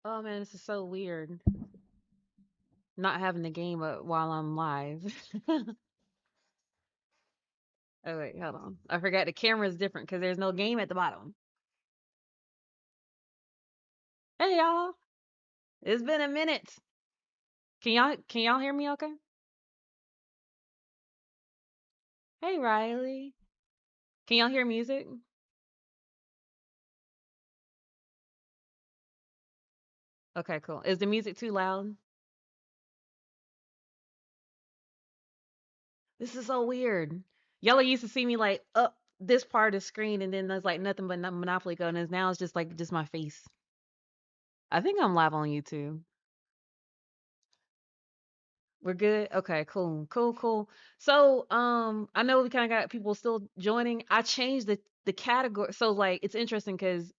Oh man, this is so weird. Not having the game up while I'm live. Oh wait, hold on. I forgot the camera is different because there's no game at the bottom. Hey y'all, it's been a minute. Can y'all hear me? Okay. Hey Riley, can y'all hear music? Okay, cool. Is the music too loud? This is so weird. Y'all used to see me like up this part of the screen, and then there's like nothing but Monopoly Go, and now it's just like just my face. I think I'm live on YouTube. We're good. Okay, cool, cool, cool. So, I know we kind of got people still joining. I changed the category. So, like, it's interesting because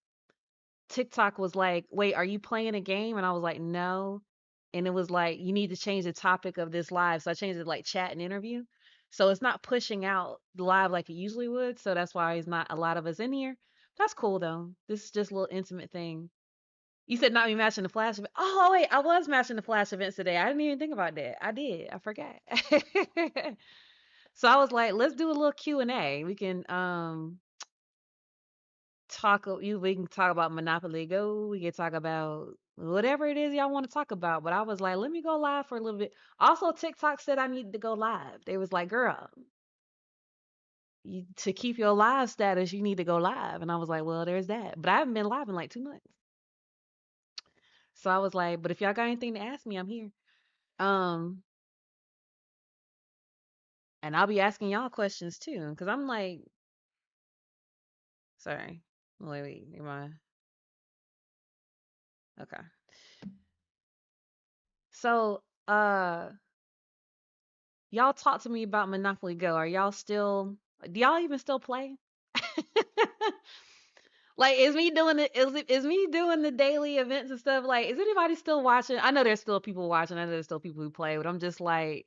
TikTok was like, "Wait, are you playing a game?" And I was like, "No." And it was like, "You need to change the topic of this live." So I changed it to, like chat and interview. So it's not pushing out the live like it usually would. So that's why it's not a lot of us in here. That's cool though. This is just a little intimate thing. You said not me matching the flash event. Oh wait, I was matching the flash events today. I didn't even think about that. I did. I forgot. So I was like, let's do a little Q&A. We can we can talk about Monopoly Go. We can talk about whatever it is y'all want to talk about. But I was like, let me go live for a little bit. Also, TikTok said I needed to go live. They was like, girl, to keep your live status, you need to go live. And I was like, well, there's that. But I haven't been live in like 2 months. So I was like, but if y'all got anything to ask me, I'm here. Um, and I'll be asking y'all questions too. Cause I'm like, sorry. Wait, am I okay. So y'all talk to me about Monopoly Go. Are y'all still do y'all even still play? Like is me doing the daily events and stuff? Like, is anybody still watching? I know there's still people watching. I know there's still people who play, but I'm just like,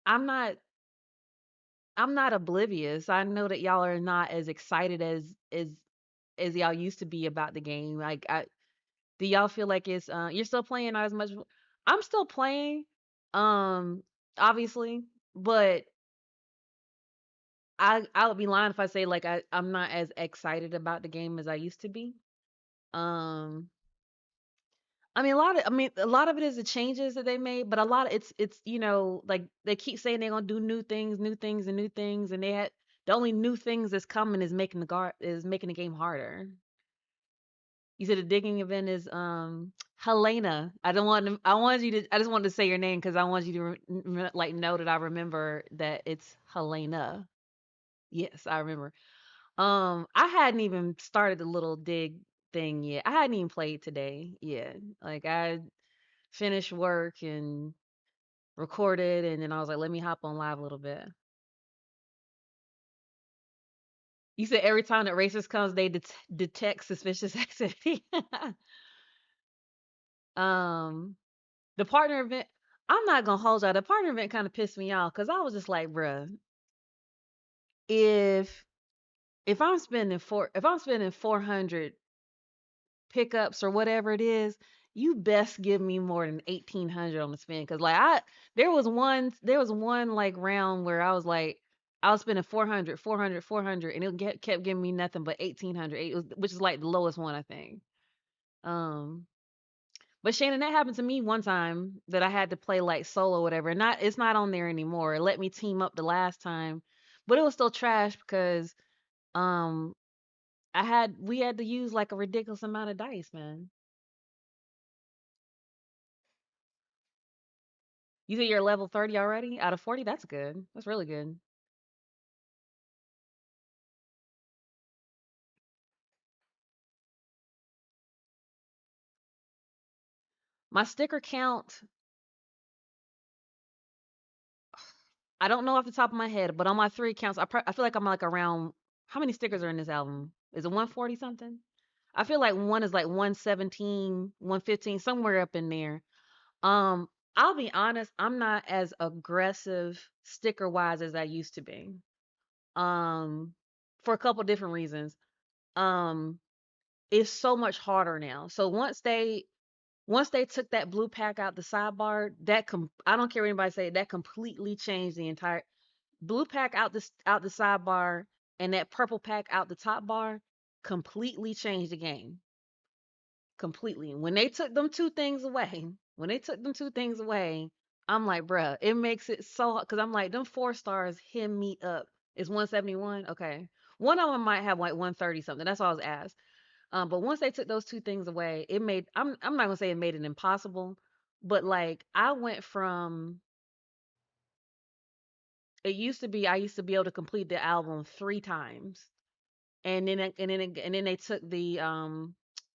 I'm not I'm not oblivious. I know that y'all are not as excited as y'all used to be about the game. Like, do y'all feel like it's you're still playing not as much? I'm still playing, um, obviously, but I would be lying if I say like I'm not as excited about the game as I used to be. Um, a lot of it is the changes that they made, but a lot of it's like they keep saying they're gonna do new things and new things, and the only new things that's coming is making the game harder. You said the digging event is Helena. I wanted you to I just wanted to say your name because I want you to like know that I remember that it's Helena. Yes, I remember. I hadn't even started the little dig thing yet. I hadn't even played today yet. Like I finished work and recorded, and then I was like, let me hop on live a little bit. You said every time that racist comes, they detect suspicious activity. um, the partner event. I'm not gonna hold y'all. The partner event kind of pissed me off because I was just like, bruh, if if I'm spending 400 pickups or whatever it is, you best give me more than 1,800 on the spend. Cause like there was one like round where I was like, I was spending 400, 400, 400, and kept giving me nothing but 1,800, which is like the lowest one I think. Um, but Shannon, that happened to me one time that I had to play like solo, whatever. And not it's not on there anymore. It let me team up the last time, but it was still trash because um we had to use like a ridiculous amount of dice, man. You think you're level 30 already out of 40? That's good. That's really good. My sticker count, I don't know off the top of my head, but on my 3 accounts, I feel like I'm like around how many stickers are in this album? Is it 140 something? I feel like one is like 117, 115, somewhere up in there. Um, I'll be honest, I'm not as aggressive sticker wise as I used to be. um, for a couple different reasons. Um, it's so much harder now. So once they took that blue pack out the sidebar, I don't care what anybody say, that completely changed the entire blue pack out the sidebar and that purple pack out the top bar completely changed the game. Completely. When they took them two things away, when they took them two things away, I'm like, bruh, it makes it so hard because I'm like, them 4 stars hit me up. It's 171. Okay. One of them might have like 130 something. That's all I was asked. But once they took those two things away, it made I'm not gonna say it made it impossible, but like I went from it used to be I used to be able to complete the album 3 times, and then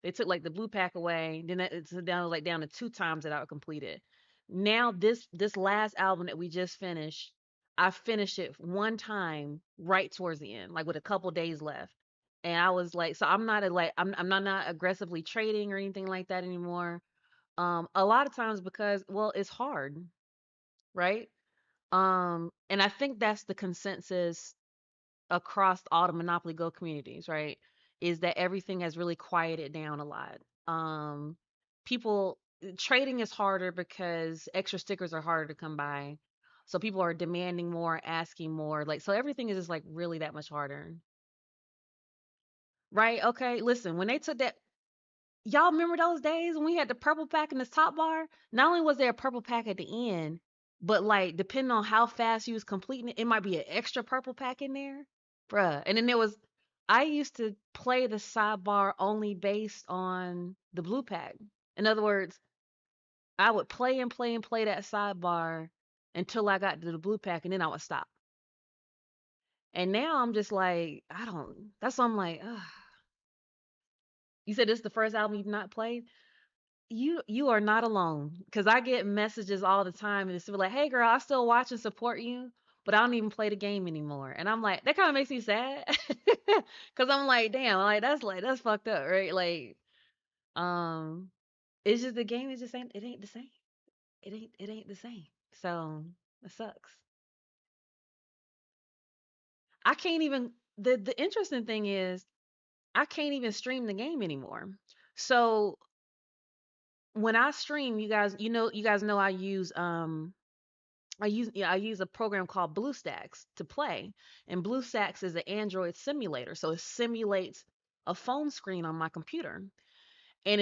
they took like the blue pack away. Then it's down to 2 times that I would complete it. Now this last album that we just finished, I finished it one time right towards the end, like with a couple days left. And I was like, so I'm not aggressively trading or anything like that anymore. A lot of times because well, it's hard, right? And I think that's the consensus across all the Monopoly Go communities, right? Is that everything has really quieted down a lot. Um, people trading is harder because extra stickers are harder to come by. So people are demanding more, asking more. Like so everything is just like really that much harder. Right? Okay, listen, when they took that y'all remember those days when we had the purple pack in the top bar? Not only was there a purple pack at the end, but like depending on how fast you was completing it, it might be an extra purple pack in there. Bruh. And then I used to play the sidebar only based on the blue pack. In other words, I would play and play and play that sidebar until I got to the blue pack and then I would stop. And now I'm just like, I don't, that's why I'm like, ugh. You said this is the first album you've not played? You are not alone because I get messages all the time and it's like, hey girl, I still watch and support you, but I don't even play the game anymore. And I'm like, that kind of makes me sad because I'm like that's fucked up, right? Like, um, it's just the game is just ain't it ain't the same. It ain't the same. So it sucks. I can't even the interesting thing is I can't even stream the game anymore. So when I stream, you guys know I use a program called BlueStacks to play, and BlueStacks is an Android simulator, so it simulates a phone screen on my computer, and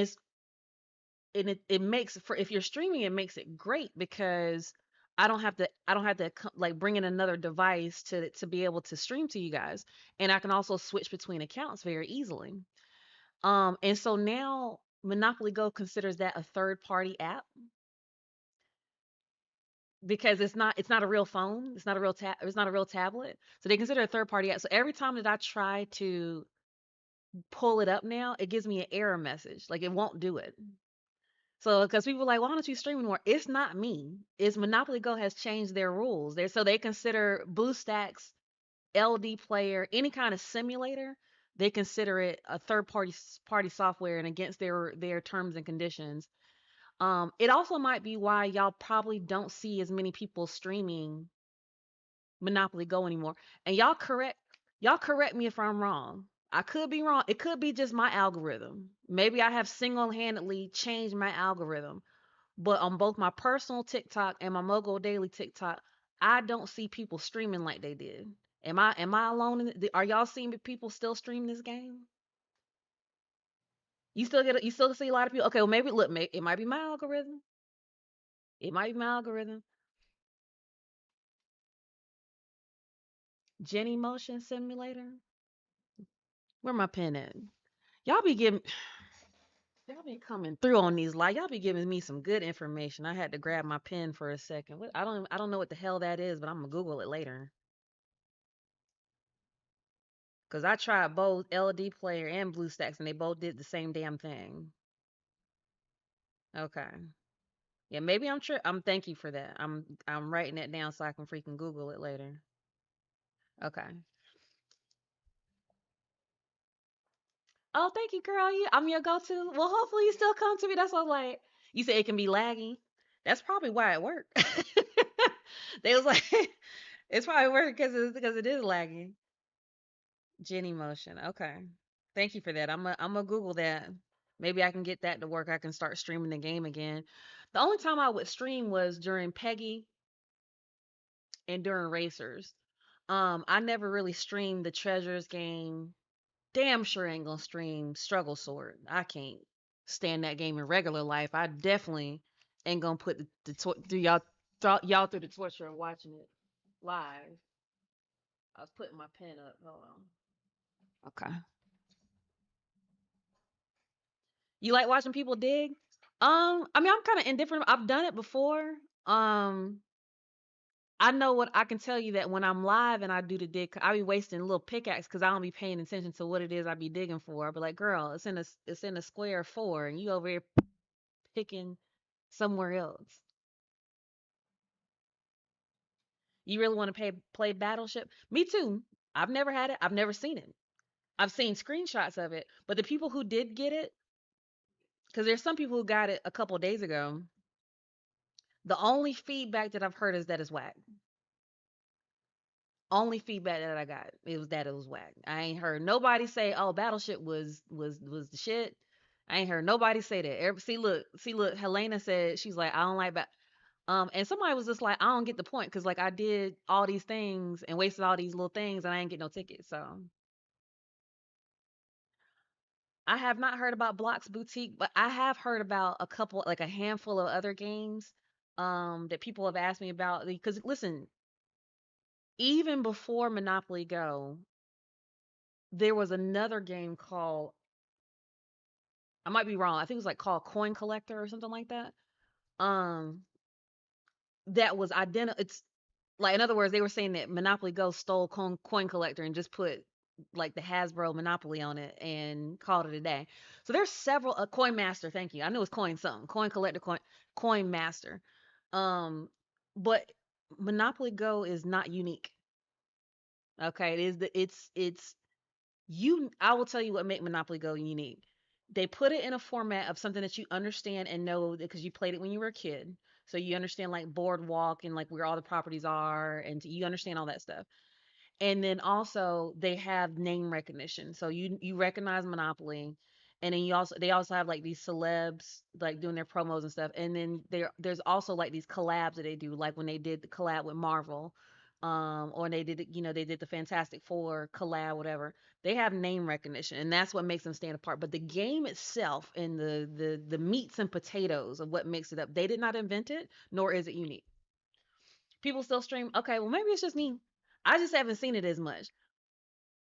it makes for if you're streaming, it makes it great because like bring in another device to be able to stream to you guys, and I can also switch between accounts very easily. And so now Monopoly Go considers that a third party app because it's not a real phone, it's not a real tablet. So they consider a third party app. So every time that I try to pull it up now, it gives me an error message. Like it won't do it. So because people are like, why don't you stream anymore? It's not me. It's Monopoly Go has changed their rules. So they consider BlueStacks, LD Player, any kind of simulator, they consider it a third party software and against their terms and conditions. It also might be why y'all probably don't see as many people streaming Monopoly Go anymore. And y'all correct me if I'm wrong. I could be wrong. It could be just my algorithm. Maybe I have single-handedly changed my algorithm. But on both my personal TikTok and my Mogo Daily TikTok, I don't see people streaming like they did. Am I alone are y'all seeing people still stream this game? You still see a lot of people. Okay, well maybe look, it might be my algorithm. It might be my algorithm. Jenny Motion Simulator. Where my pen at? Y'all be giving Y'all be coming through on these like y'all be giving me some good information. I had to grab my pen for a second. I don't know what the hell that is, but I'm gonna Google it later. Cause I tried both LD Player and BlueStacks and they both did the same damn thing. Okay. Yeah, maybe I'm sure thank you for that. I'm writing it down so I can freaking Google it later. Okay. Oh, thank you, girl. I'm your go-to. Well, hopefully you still come to me. That's what I'm like. You said it can be laggy. That's probably why it worked. They was like, it's probably working because it is laggy. Jenny Motion. Okay. Thank you for that. I'm gonna Google that. Maybe I can get that to work. I can start streaming the game again. The only time I would stream was during Peggy and during Racers. I never really streamed the Treasures game. Damn sure ain't gonna stream Struggle Sword. I can't stand that game in regular life. I definitely ain't gonna put do y'all through the torture of watching it live. I was putting my pen up. Hold on. Okay. You like watching people dig? I mean, I'm kind of indifferent. I've done it before. Um, I know what I can tell you that when I'm live and I do the dig, I be wasting a little pickaxe because I don't be paying attention to what it is I be digging for. I be like, girl, it's in a square four, and you over here picking somewhere else. You really want to play Battleship? Me too. I've never had it. I've never seen it. I've seen screenshots of it, but the people who did get it, because there's some people who got it a couple days ago. The only feedback that I've heard is that it's whack. Only feedback that I got it was that it was whack. I ain't heard nobody say, "Oh, Battleship was the shit." I ain't heard nobody say that. See, look. Helena said she's like, "I don't like and somebody was just like, "I don't get the point because like I did all these things and wasted all these little things and I ain't get no tickets." So I have not heard about Blox Boutique, but I have heard about a couple, like a handful of other games that people have asked me about. Because listen, even before Monopoly Go, there was another game called, I might be wrong. I think it was like called Coin Collector or something like that. Um, that was identical. It's like, in other words, they were saying that Monopoly Go stole Coin Collector and just put like the Hasbro Monopoly on it and called it a day. So there's several Coin Master. Thank you. I knew it was Coin something. Coin Collector, Coin Master. Um, but Monopoly Go is not unique. Okay, it is it's you. I will tell you what make Monopoly Go unique. They put it in a format of something that you understand and know because you played it when you were a kid. So you understand like boardwalk and like where all the properties are and you understand all that stuff. And then also they have name recognition. So you recognize Monopoly, and then they also have like these celebs like doing their promos and stuff. And then there's also like these collabs that they do, like when they did the collab with Marvel, or they did they did the Fantastic Four collab, whatever. They have name recognition, and that's what makes them stand apart. But the game itself and the meats and potatoes of what makes it up, they did not invent it, nor is it unique. People still stream. Okay, well maybe it's just me. I just haven't seen it as much.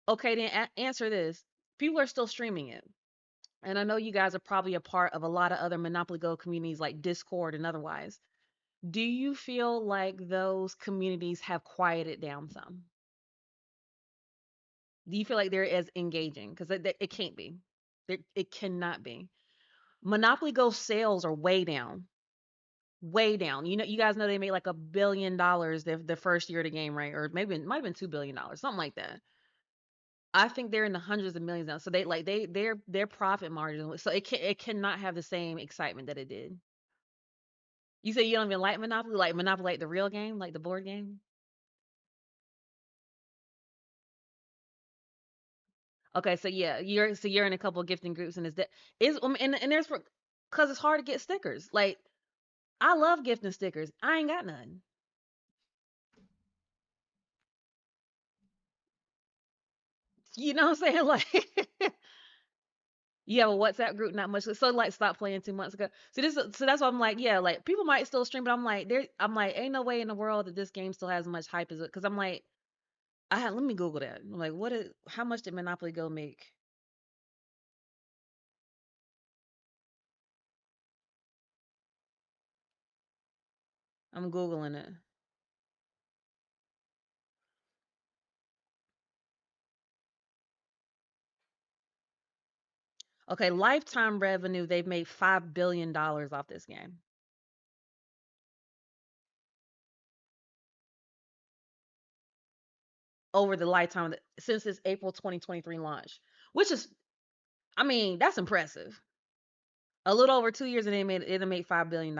Okay, then answer this. People are still streaming it. And I know you guys are probably a part of a lot of other Monopoly Go communities like Discord and otherwise. Do you feel like those communities have quieted down some? Do you feel like they're as engaging? Because it can't be. It cannot be. Monopoly Go sales are way down. Way down. You guys know they made like $1 billion the first year of the game, right? Or maybe it might have been $2 billion, something like that. I think they're in the hundreds of millions now. So their profit margin. So it cannot have the same excitement that it did. You say you don't even like Monopoly, like the real game, like the board game. Okay, so yeah, you're in a couple of gifting groups, and and there's because it's hard to get stickers. Like I love gifting stickers. I ain't got none. You know what I'm saying? Like you have a WhatsApp group, not much. So like, stop playing 2 months ago. So that's why I'm like, yeah, like people might still stream, but I'm like, ain't no way in the world that this game still has as much hype as it. Because I'm like, let me Google that. I'm like, how much did Monopoly Go make? I'm Googling it. Okay, lifetime revenue, they've made $5 billion off this game over the lifetime since its April 2023 launch, which is, I mean, that's impressive. A little over 2 years and it made $5 billion.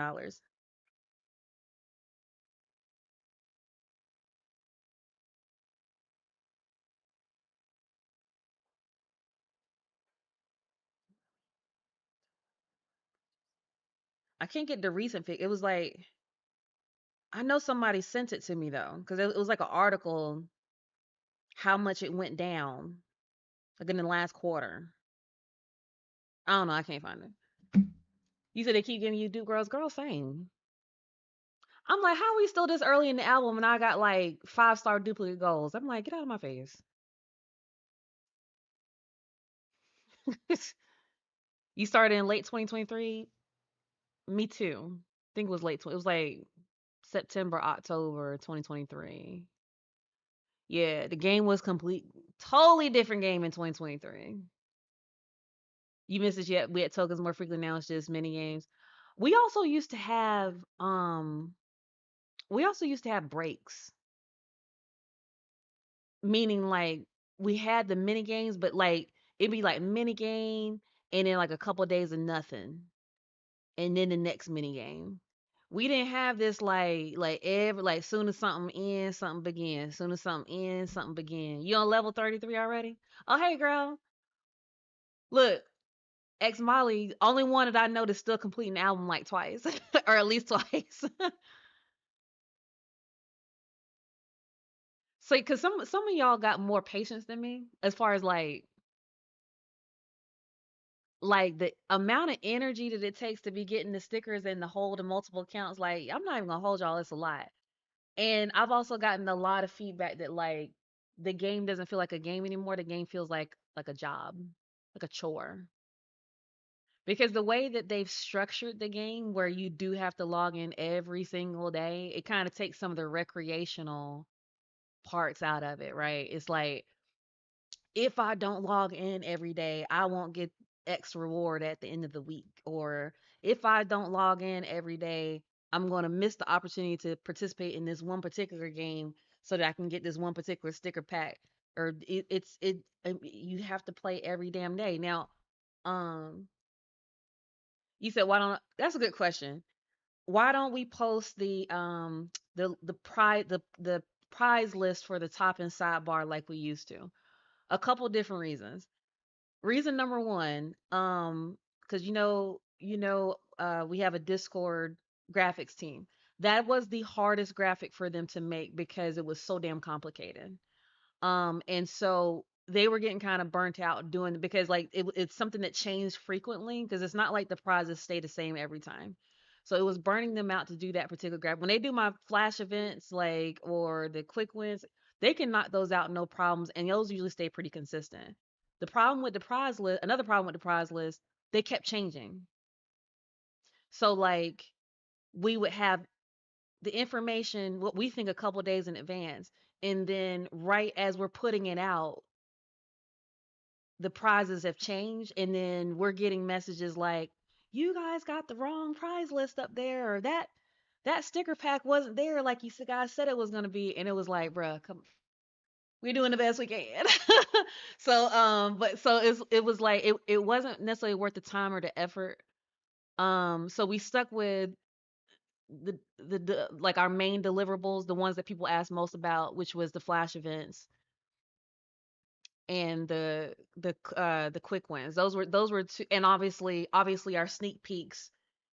I can't get the recent pic. It was like I know somebody sent it to me though, because it was like an article how much it went down like in the last quarter. I don't know. I can't find it. You said they keep giving you Duke Girls. Girl, same. I'm like, how are we still this early in the album and I got like 5-star duplicate goals? I'm like, get out of my face. You started in late 2023. Me too. I think it was late. It was like September, October 2023. Yeah, the game was complete, totally different game in 2023. You missed it yet? We had tokens more frequently now. It's just mini games. We also used to have um we also used to have breaks, meaning like we had the mini games, but like it'd be like mini game and then like a couple days of nothing, and then the next mini game. We didn't have this like every like soon as something ends, something begins. Soon as something ends, something begins. You on level 33 already? Oh hey girl, look, Ex Molly, only one that I know that's still completing the album like twice, or at least twice. So, cause some of y'all got more patience than me, as far as like the amount of energy that it takes to be getting the stickers and the hold the multiple accounts. Like, I'm not even gonna hold y'all. It's a lot. And I've also gotten a lot of feedback that like the game doesn't feel like a game anymore. The game feels like a job, like a chore. Because the way that they've structured the game where you do have to log in every single day, it kind of takes some of the recreational parts out of it, right? It's like if I don't log in every day, I won't get X reward at the end of the week. Or if I don't log in every day, I'm going to miss the opportunity to participate in this one particular game so that I can get this one particular sticker pack. Or you have to play every damn day. Now, um, you said why don't that's a good question. Why don't we post the prize list for the top and sidebar like we used to? A couple different reasons. Reason number one, because we have a Discord graphics team. That was the hardest graphic for them to make because it was so damn complicated. And so they were getting kind of burnt out doing because like it's something that changed frequently because it's not like the prizes stay the same every time. So it was burning them out to do that particular graphic. When they do my flash events like or the quick wins, they can knock those out no problems, and those usually stay pretty consistent. The problem with the prize list, another problem with the prize list, they kept changing. So like we would have the information what we think a couple days in advance, and then right as we're putting it out, the prizes have changed, and then we're getting messages like you guys got the wrong prize list up there, or that sticker pack wasn't there like you guys said it was going to be, and it was like bruh, come, we're doing the best we can. So but so it was like it wasn't necessarily worth the time or the effort. So we stuck with the like our main deliverables, the ones that people ask most about, which was the flash events and the quick wins. Those were two, and obviously our sneak peeks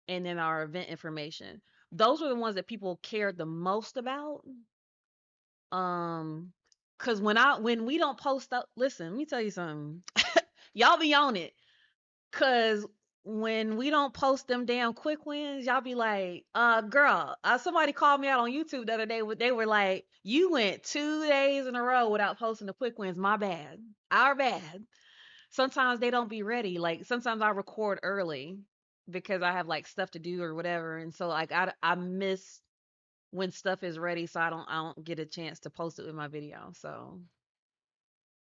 and then our event information. Those were the ones that people cared the most about. Um, cause when we don't post up, listen, let me tell you something. Y'all be on it. Cause when we don't post them damn quick wins, y'all be like, girl, somebody called me out on YouTube the other day. They were like, you went 2 days in a row without posting the quick wins. My bad. Our bad. Sometimes they don't be ready. Like sometimes I record early because I have like stuff to do or whatever. And so like I miss when stuff is ready, so I don't get a chance to post it with my video. So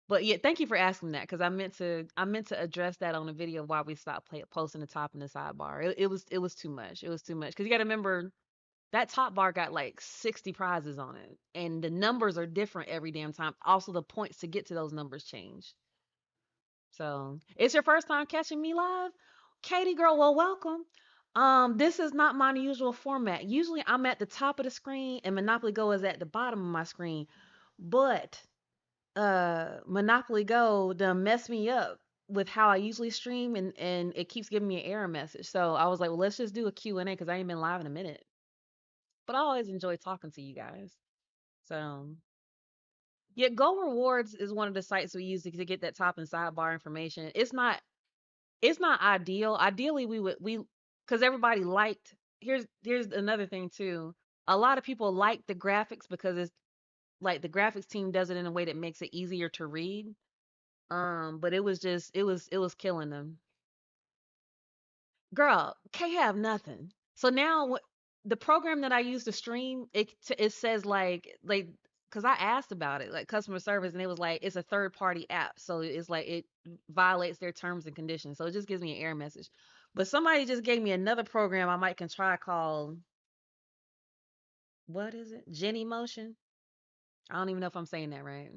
but yeah, thank you for asking that because I meant to address that on the video why we stopped posting the top and the sidebar. It was too much. It was too much because you got to remember that top bar got like 60 prizes on it, and the numbers are different every damn time. Also, the points to get to those numbers change. So it's your first time catching me live, Katie girl. Well, welcome. This is not my usual format. Usually, I'm at the top of the screen and Monopoly Go is at the bottom of my screen, but Monopoly Go done messed me up. with how I usually stream, and it keeps giving me an error message. So I was like, well, let's just do a Q and A because I ain't been live in a minute. But I always enjoy talking to you guys. So yeah, Go Rewards is one of the sites we use to get that top and sidebar information. It's not ideal. Ideally, we because everybody liked. Here's another thing too. A lot of people like the graphics because it's like the graphics team does it in a way that makes it easier to read. But it was just it was killing them. Girl, can't have nothing. So now the program that I use to stream, it says like because I asked about it, like customer service, and it was like it's a third party app, so it's like it violates their terms and conditions. So it just gives me an error message. But somebody just gave me another program I might can try called, what is it? Jenny Motion. I don't even know if I'm saying that right.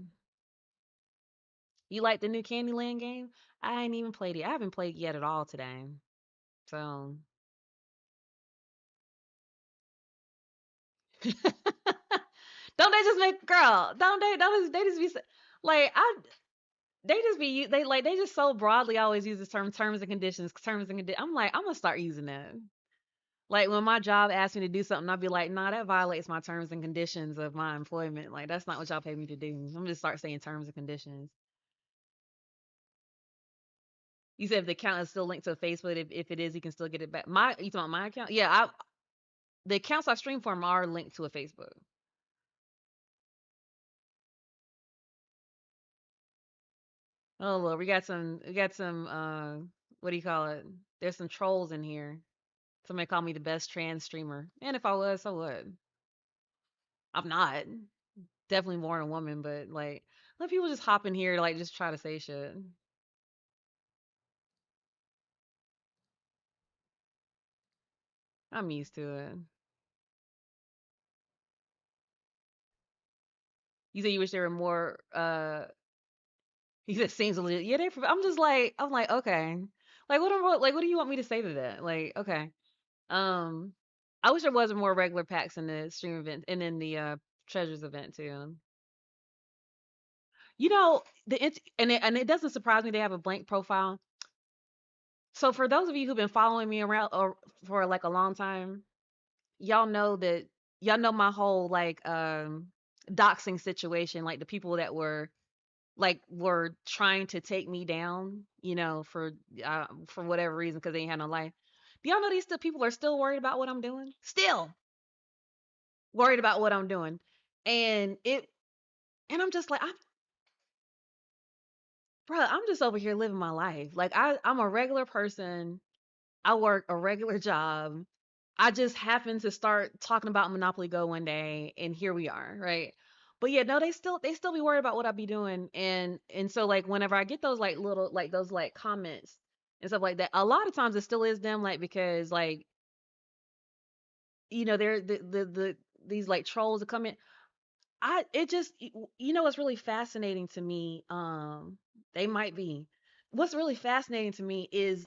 You like the new Candyland game? I ain't even played it. I haven't played yet at all today. So don't they just make, girl? Don't they just be like I they just be they like they just so broadly always use the term terms and conditions, terms and conditions. I'm like, I'm gonna start using that. Like when my job asks me to do something, I'll be like, nah, that violates my terms and conditions of my employment. Like that's not what y'all pay me to do. I'm gonna just start saying terms and conditions. You said if the account is still linked to Facebook, if it is, you can still get it back. You talking about my account? Yeah, the accounts I stream from are linked to a Facebook. Oh Lord, we got some what do you call it? There's some trolls in here. Somebody called me the best trans streamer. And if I was, so what? I'm not. Definitely more a woman, but like let people just hop in here like just try to say shit. I'm used to it. You said you wish there were more he said seems legit. Yeah, I'm like, okay. Like what do you want me to say to that? Like, okay. Um I wish there was more regular packs in the stream event and in the treasures event too. And it doesn't surprise me they have a blank profile. So for those of you who've been following me around or for like a long time, y'all know that y'all know my whole like doxing situation, like the people that were trying to take me down, for whatever reason because they ain't had no life. Do y'all know these still people are still worried about what I'm doing? Still worried about what I'm doing. And I'm just like, I'm just over here living my life. Like I'm a regular person. I work a regular job. I just happened to start talking about Monopoly Go one day, and here we are, right? But yeah, no, they still be worried about what I be doing, and so like whenever I get those like little like those like comments and stuff like that, a lot of times it still is them like because like they're the these like trolls that come in. I it just what's really fascinating to me, they might be. What's really fascinating to me is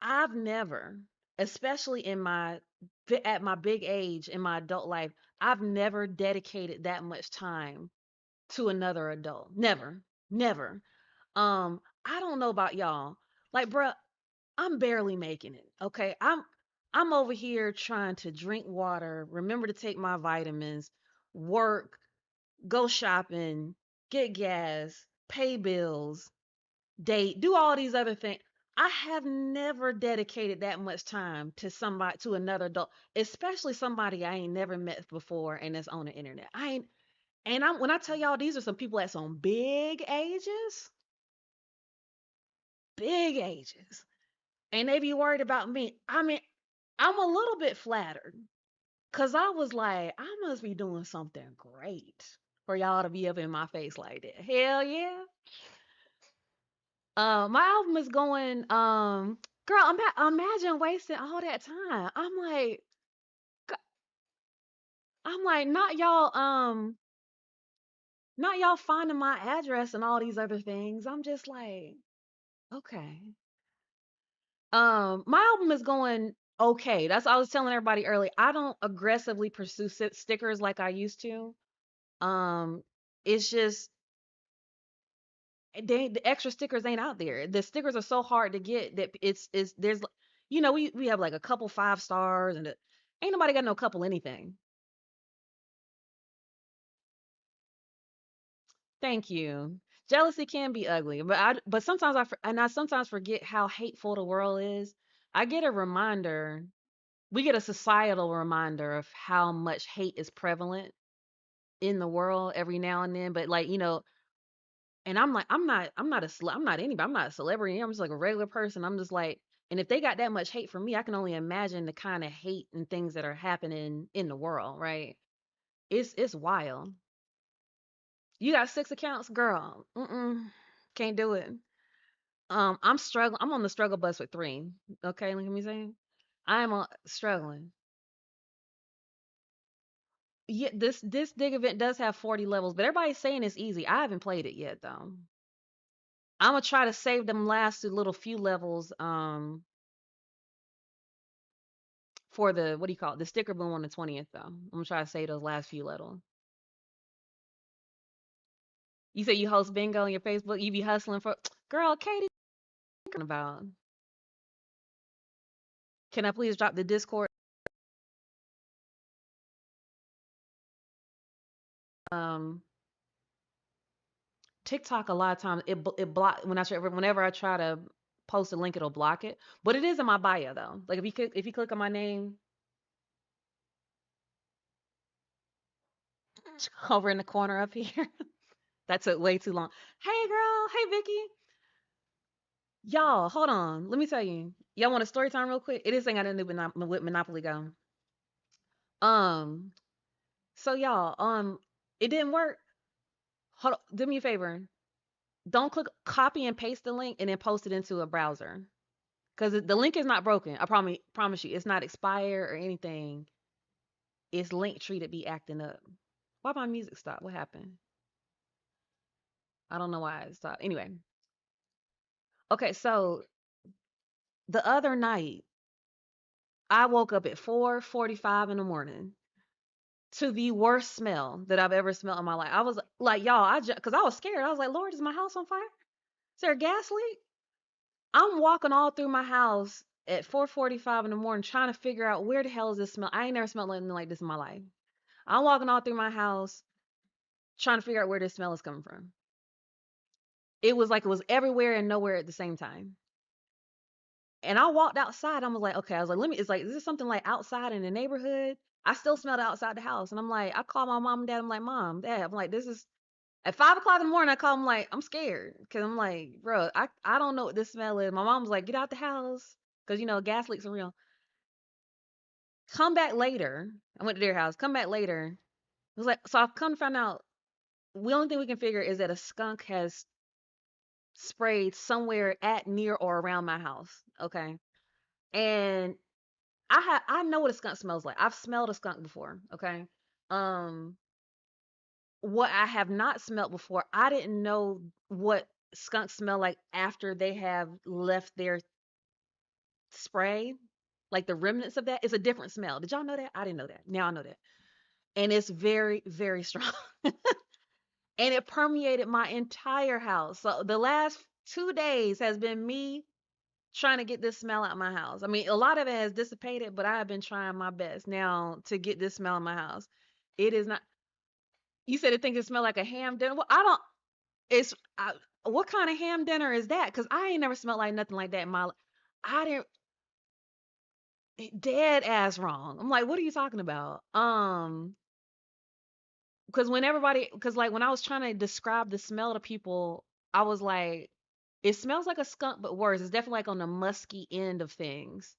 I've never, especially at my big age in my adult life, I've never dedicated that much time to another adult. Never. Never. I don't know about y'all. Like, bruh, I'm barely making it. Okay. I'm over here trying to drink water, remember to take my vitamins, work, go shopping, get gas, pay bills, date, do all these other things. I have never dedicated that much time to another adult, especially somebody I ain't never met before and that's on the internet. I ain't and I'm when I tell y'all these are some people that's on big ages, and they be worried about me. I mean, I'm a little bit flattered because I was like, I must be doing something great for y'all to be up in my face like that. Hell yeah. My album is going. Girl, imagine wasting all that time. G- I'm like, not y'all finding my address and all these other things. I'm just like, okay. My album is going okay. That's I was telling everybody early. I don't aggressively pursue stickers like I used to. Um, it's just The extra stickers ain't out there. The stickers are so hard to get that it's there's we have like a couple 5 stars and ain't nobody got no couple anything. Thank you. Jealousy can be ugly, but sometimes I sometimes forget how hateful the world is. I get a reminder. We get a societal reminder of how much hate is prevalent in the world every now and then. But like and I'm like, I'm not anybody. I'm not a celebrity. I'm just like a regular person. I'm just like, and if they got that much hate for me, I can only imagine the kind of hate and things that are happening in the world, right? It's wild. You got 6 accounts, girl. Can't do it. I'm struggling. I'm on the struggle bus with 3. Okay, look at me saying, I'm struggling. Yeah, this dig event does have 40 levels, but everybody's saying it's easy. I haven't played it yet though. I'm gonna try to save them last little few levels. For the what do you call it? The sticker boom on the 20th though. I'm gonna try to save those last few levels. You say you host bingo on your Facebook. You be hustling for girl, Katie. Talking about. Can I please drop the Discord? Um, TikTok a lot of times it block whenever I try to post a link, it'll block it. But it is in my bio though. Like if you click on my name over in the corner up here, that took way too long. Hey girl, hey Vicky, y'all, hold on. Let me tell you. Y'all want a story time real quick? It is thing I didn't do with Monopoly Go. Um, so y'all, it didn't work. Hold on, do me a favor. Don't click copy and paste the link and then post it into a browser. Because the link is not broken. I promise you, it's not expired or anything. It's link tree to be acting up. Why my music stopped? What happened? I don't know why it stopped. Anyway, okay, so the other night I woke up at 4:45 in the morning to the worst smell that I've ever smelled in my life. I was like, y'all, because I was scared. I was like, Lord, is my house on fire? Is there a gas leak? I'm walking all through my house at 4:45 in the morning trying to figure out where the hell is this smell. I ain't never smelled nothing like this in my life. I'm walking all through my house trying to figure out where this smell is coming from. It was like it was everywhere and nowhere at the same time. And I walked outside. I was like, okay, I was like, let me, it's like, is this something like outside in the neighborhood? I still smelled it outside the house. And I'm like, I called my mom and dad. I'm like, Mom, Dad, I'm like, this is at 5 o'clock in the morning. I call them like, I'm scared. Cause I'm like, bro, I don't know what this smell is. My mom's like, get out the house. Cause gas leaks are real. Come back later. I went to their house. Come back later. It was like, so I've come to find out the only thing we can figure is that a skunk has sprayed somewhere at, near, or around my house. Okay. And I know what a skunk smells like. I've smelled a skunk before. Okay. Um, what I have not smelled before, I didn't know what skunks smell like after they have left their spray. Like the remnants of that is a different smell. Did y'all know that? I didn't know that. Now I know that. And it's very, very strong. And it permeated my entire house. So the last 2 days has been me trying to get this smell out of my house. I mean, a lot of it has dissipated, but I have been trying my best now to get this smell in my house. It is not. You said it thinks it smell like a ham dinner. Well, I don't. It's what kind of ham dinner is that? Because I ain't never smelled like nothing like that in my. I didn't. Dead ass wrong. I'm like, what are you talking about? Because like when I was trying to describe the smell to people, I was like, it smells like a skunk, but worse. It's definitely like on the musky end of things.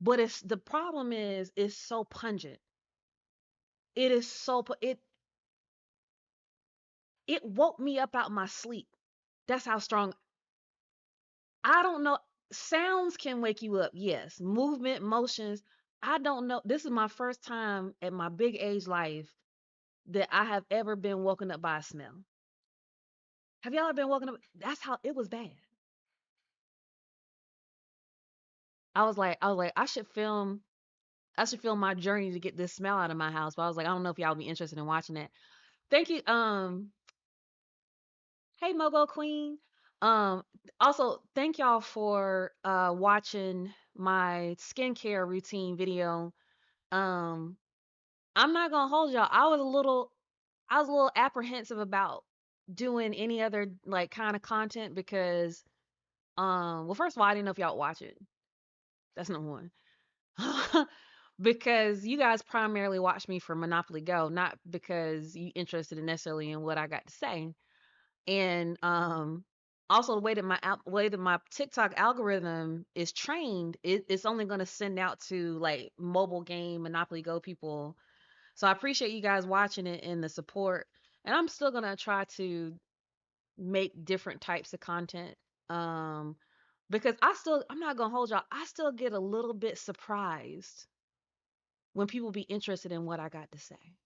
But the problem is it's so pungent. It is so it woke me up out my sleep. That's how strong. I don't know. Sounds can wake you up. Yes, movement, motions. I don't know. This is my first time at my big age life that I have ever been woken up by a smell. Have y'all ever been woken up? That's how it was bad. I was like, I should film my journey to get this smell out of my house. But I was like, I don't know if y'all would be interested in watching that. Thank you. Hey Mogo Queen. Um, Also thank y'all for watching my skincare routine video. Um, I'm not gonna hold y'all. I was a little apprehensive about doing any other like kind of content because well first of all I didn't know if y'all would watch it. That's number one. Because you guys primarily watch me for Monopoly Go, not because you interested in necessarily in what I got to say. And also the way that my TikTok algorithm is trained, it's only going to send out to like mobile game Monopoly Go people. So I appreciate you guys watching it and the support. And I'm still going to try to make different types of content. Um because I'm not going to hold y'all. I still get a little bit surprised when people be interested in what I got to say.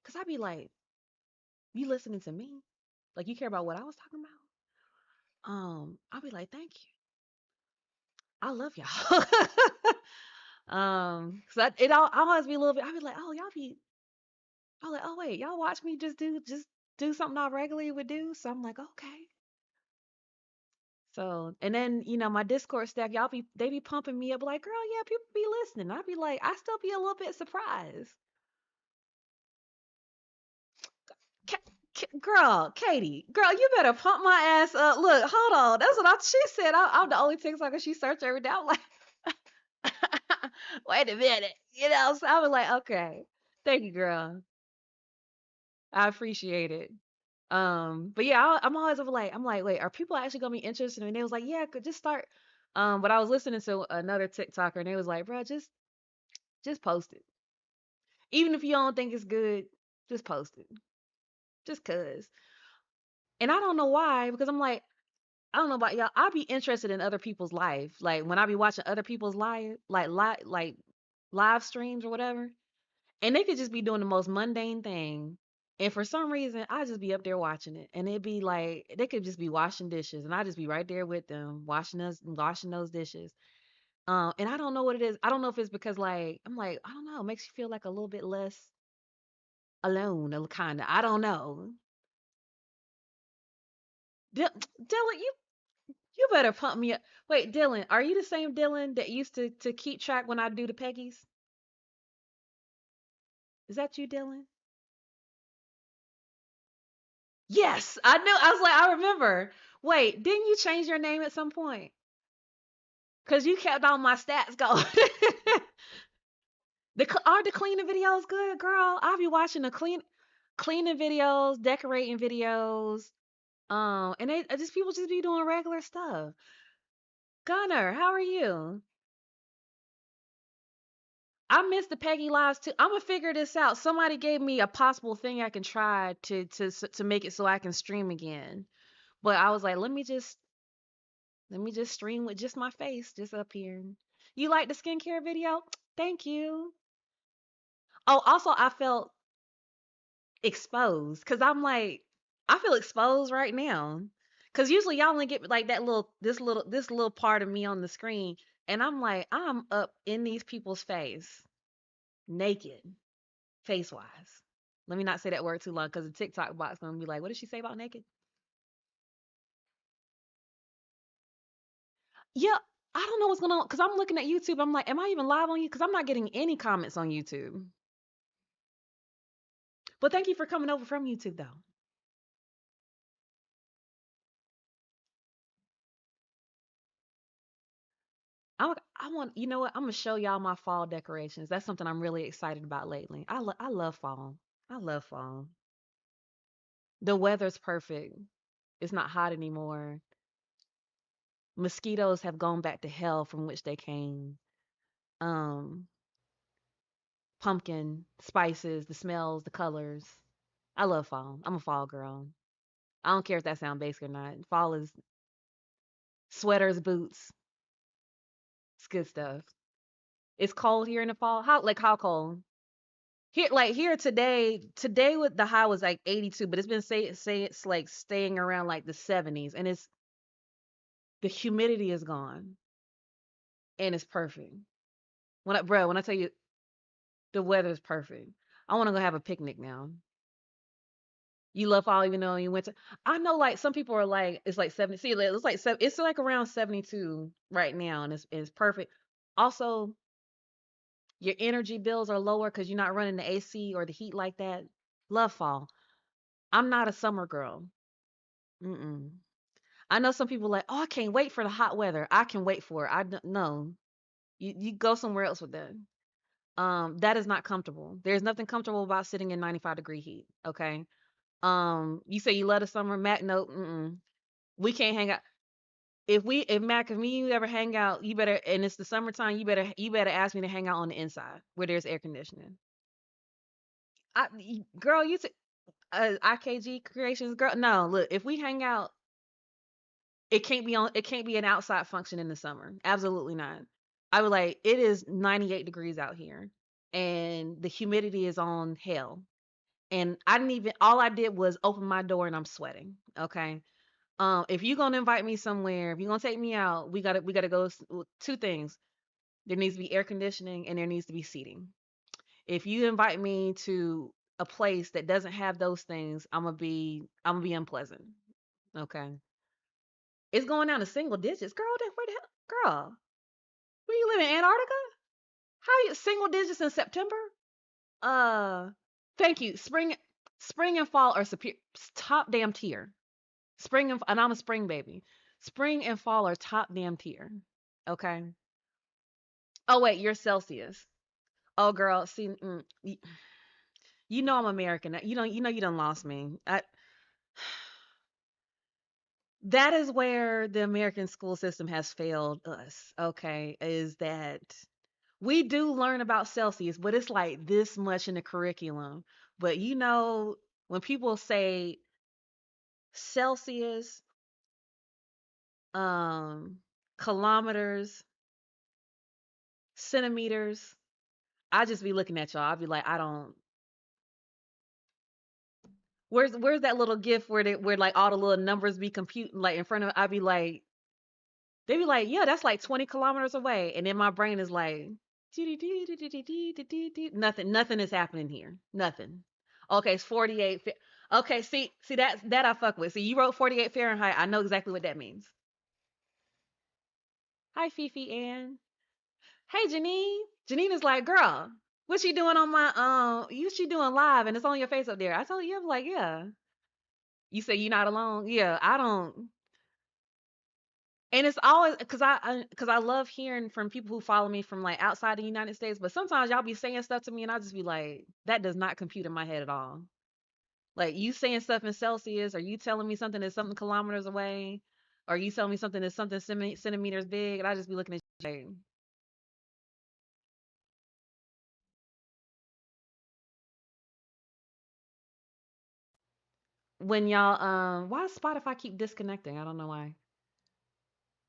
Cuz I be like, you listening to me? Like you care about what I was talking about? I'll be like, thank you. I love y'all. So I'll always be a little bit. I'll be like, oh, y'all be. I'm like, oh wait, y'all watch me just do something I regularly would do. So I'm like, okay. So and then my Discord staff, they be pumping me up like, girl, yeah, people be listening. I'd be like, I still be a little bit surprised. Girl, Katie, girl, you better pump my ass up. Look, hold on. That's what she said. I'm the only TikToker she searched every day. I'm like, wait a minute. So I was like, okay. Thank you, girl. I appreciate it. But yeah, I'm always over like, I'm like, wait, are people actually gonna be interested? And they was like, yeah, could just start. But I was listening to another TikToker and they was like, bro, just post it. Even if you don't think it's good, just post it. Just cause. And I don't know why, because I'm like, I don't know about y'all. I'd be interested in other people's life. Like when I be watching other people's like live streams or whatever, and they could just be doing the most mundane thing. And for some reason, I just be up there watching it, and it'd be like they could just be washing dishes, and I just be right there with them washing those dishes. And I don't know what it is. I don't know if it's because like I'm like I don't know, it makes you feel like a little bit less alone, kind of. I don't know. Dylan, you better pump me up. Wait, Dylan, are you the same Dylan that used to keep track when I do the Peggies? Is that you, Dylan? Yes, I knew. I was like, I remember. Wait, didn't you change your name at some point? Cause you kept all my stats going. Are the cleaning videos good, girl? I'll be watching the cleaning videos, decorating videos. And they just people just be doing regular stuff. Gunner, how are you? I missed the Peggy lives too. I'm gonna figure this out. Somebody gave me a possible thing I can try to make it so I can stream again. But I was like, let me just stream with just my face just up here. You like the skincare video? Thank you. Oh, also I felt exposed because I'm like, I feel exposed right now. Cause usually y'all only get like this little part of me on the screen, and I'm like, I'm up in these people's face, naked. Face wise. Let me not say that word too long because the TikTok bot's gonna be like, what did she say about naked? Yeah, I don't know what's going on because I'm looking at YouTube. I'm like, am I even live on you? Because I'm not getting any comments on YouTube. But thank you for coming over from YouTube though. I want, you know what? I'm gonna show y'all my fall decorations. That's something I'm really excited about lately. I love fall. I love fall. The weather's perfect. It's not hot anymore. Mosquitoes have gone back to hell from which they came. Um, Pumpkin, spices, the smells, the colors. I love fall. I'm a fall girl. I don't care if that sounds basic or not. Fall is sweaters, boots. It's good stuff. It's cold here in the fall. How cold? Here today with the high was like 82, but it's been say it's like staying around like the 70s, and it's the humidity is gone and it's perfect. When I tell you the weather is perfect, I want to go have a picnic now. You love fall even though you went to. I know like some people are like it's like 70. See, it's like it's like around 72 right now, and it's perfect. Also, your energy bills are lower because you're not running the AC or the heat like that. Love fall. I'm not a summer girl. Mm-mm. I know some people like, oh, I can't wait for the hot weather. I can wait for it. I don't no. You go somewhere else with that. That is not comfortable. There's nothing comfortable about sitting in 95-degree heat. Okay. You say you love the summer, Mac. No, mm-mm. We can't hang out. If Mac, if me and you ever hang out, you better, and it's the summertime, you better ask me to hang out on the inside where there's air conditioning. Girl, IKG Creations, girl. No, look, if we hang out, it can't be an outside function in the summer. Absolutely not. I would like it is 98 degrees out here and the humidity is on hell. And I didn't even all I did was open my door and I'm sweating. Okay. If you're gonna invite me somewhere, if you're gonna take me out, we gotta go two things. There needs to be air conditioning and there needs to be seating. If you invite me to a place that doesn't have those things, I'm gonna be unpleasant. Okay. It's going down to single digits. Girl, where the hell girl? Where you live in Antarctica? How you single digits in September? Uh thank you. Spring and fall are top damn tier. And I'm a spring baby. Spring and fall are top damn tier. Okay. Oh wait, you're Celsius. Oh girl, see, you know I'm American. You know you done lost me. That is where the American school system has failed us. Okay, is that we do learn about Celsius, but it's like this much in the curriculum. But when people say Celsius, um, kilometers, centimeters, I just be looking at y'all. I'll be like, I don't. Where's that little gift where like all the little numbers be computing like in front of? I'd be like, they be like, yeah, that's like 20 kilometers away, and then my brain is like, nothing is happening here. Nothing. Okay, it's 48. Okay, see that I fuck with. See, you wrote 48 Fahrenheit. I know exactly what that means. Hi, Fifi Ann. Hey, Janine. Janine is like, girl, what she doing on my you she doing live and it's on your face up there. I told you, I'm like, yeah. You say you're not alone. Yeah, I don't. And it's always because I love hearing from people who follow me from like outside the United States. But sometimes y'all be saying stuff to me, and I just be like, that does not compute in my head at all. Like you saying stuff in Celsius, or you telling me something that's something kilometers away, or you telling me something that's something centimeters big, and I just be looking at you like, when y'all why does Spotify keep disconnecting? I don't know why.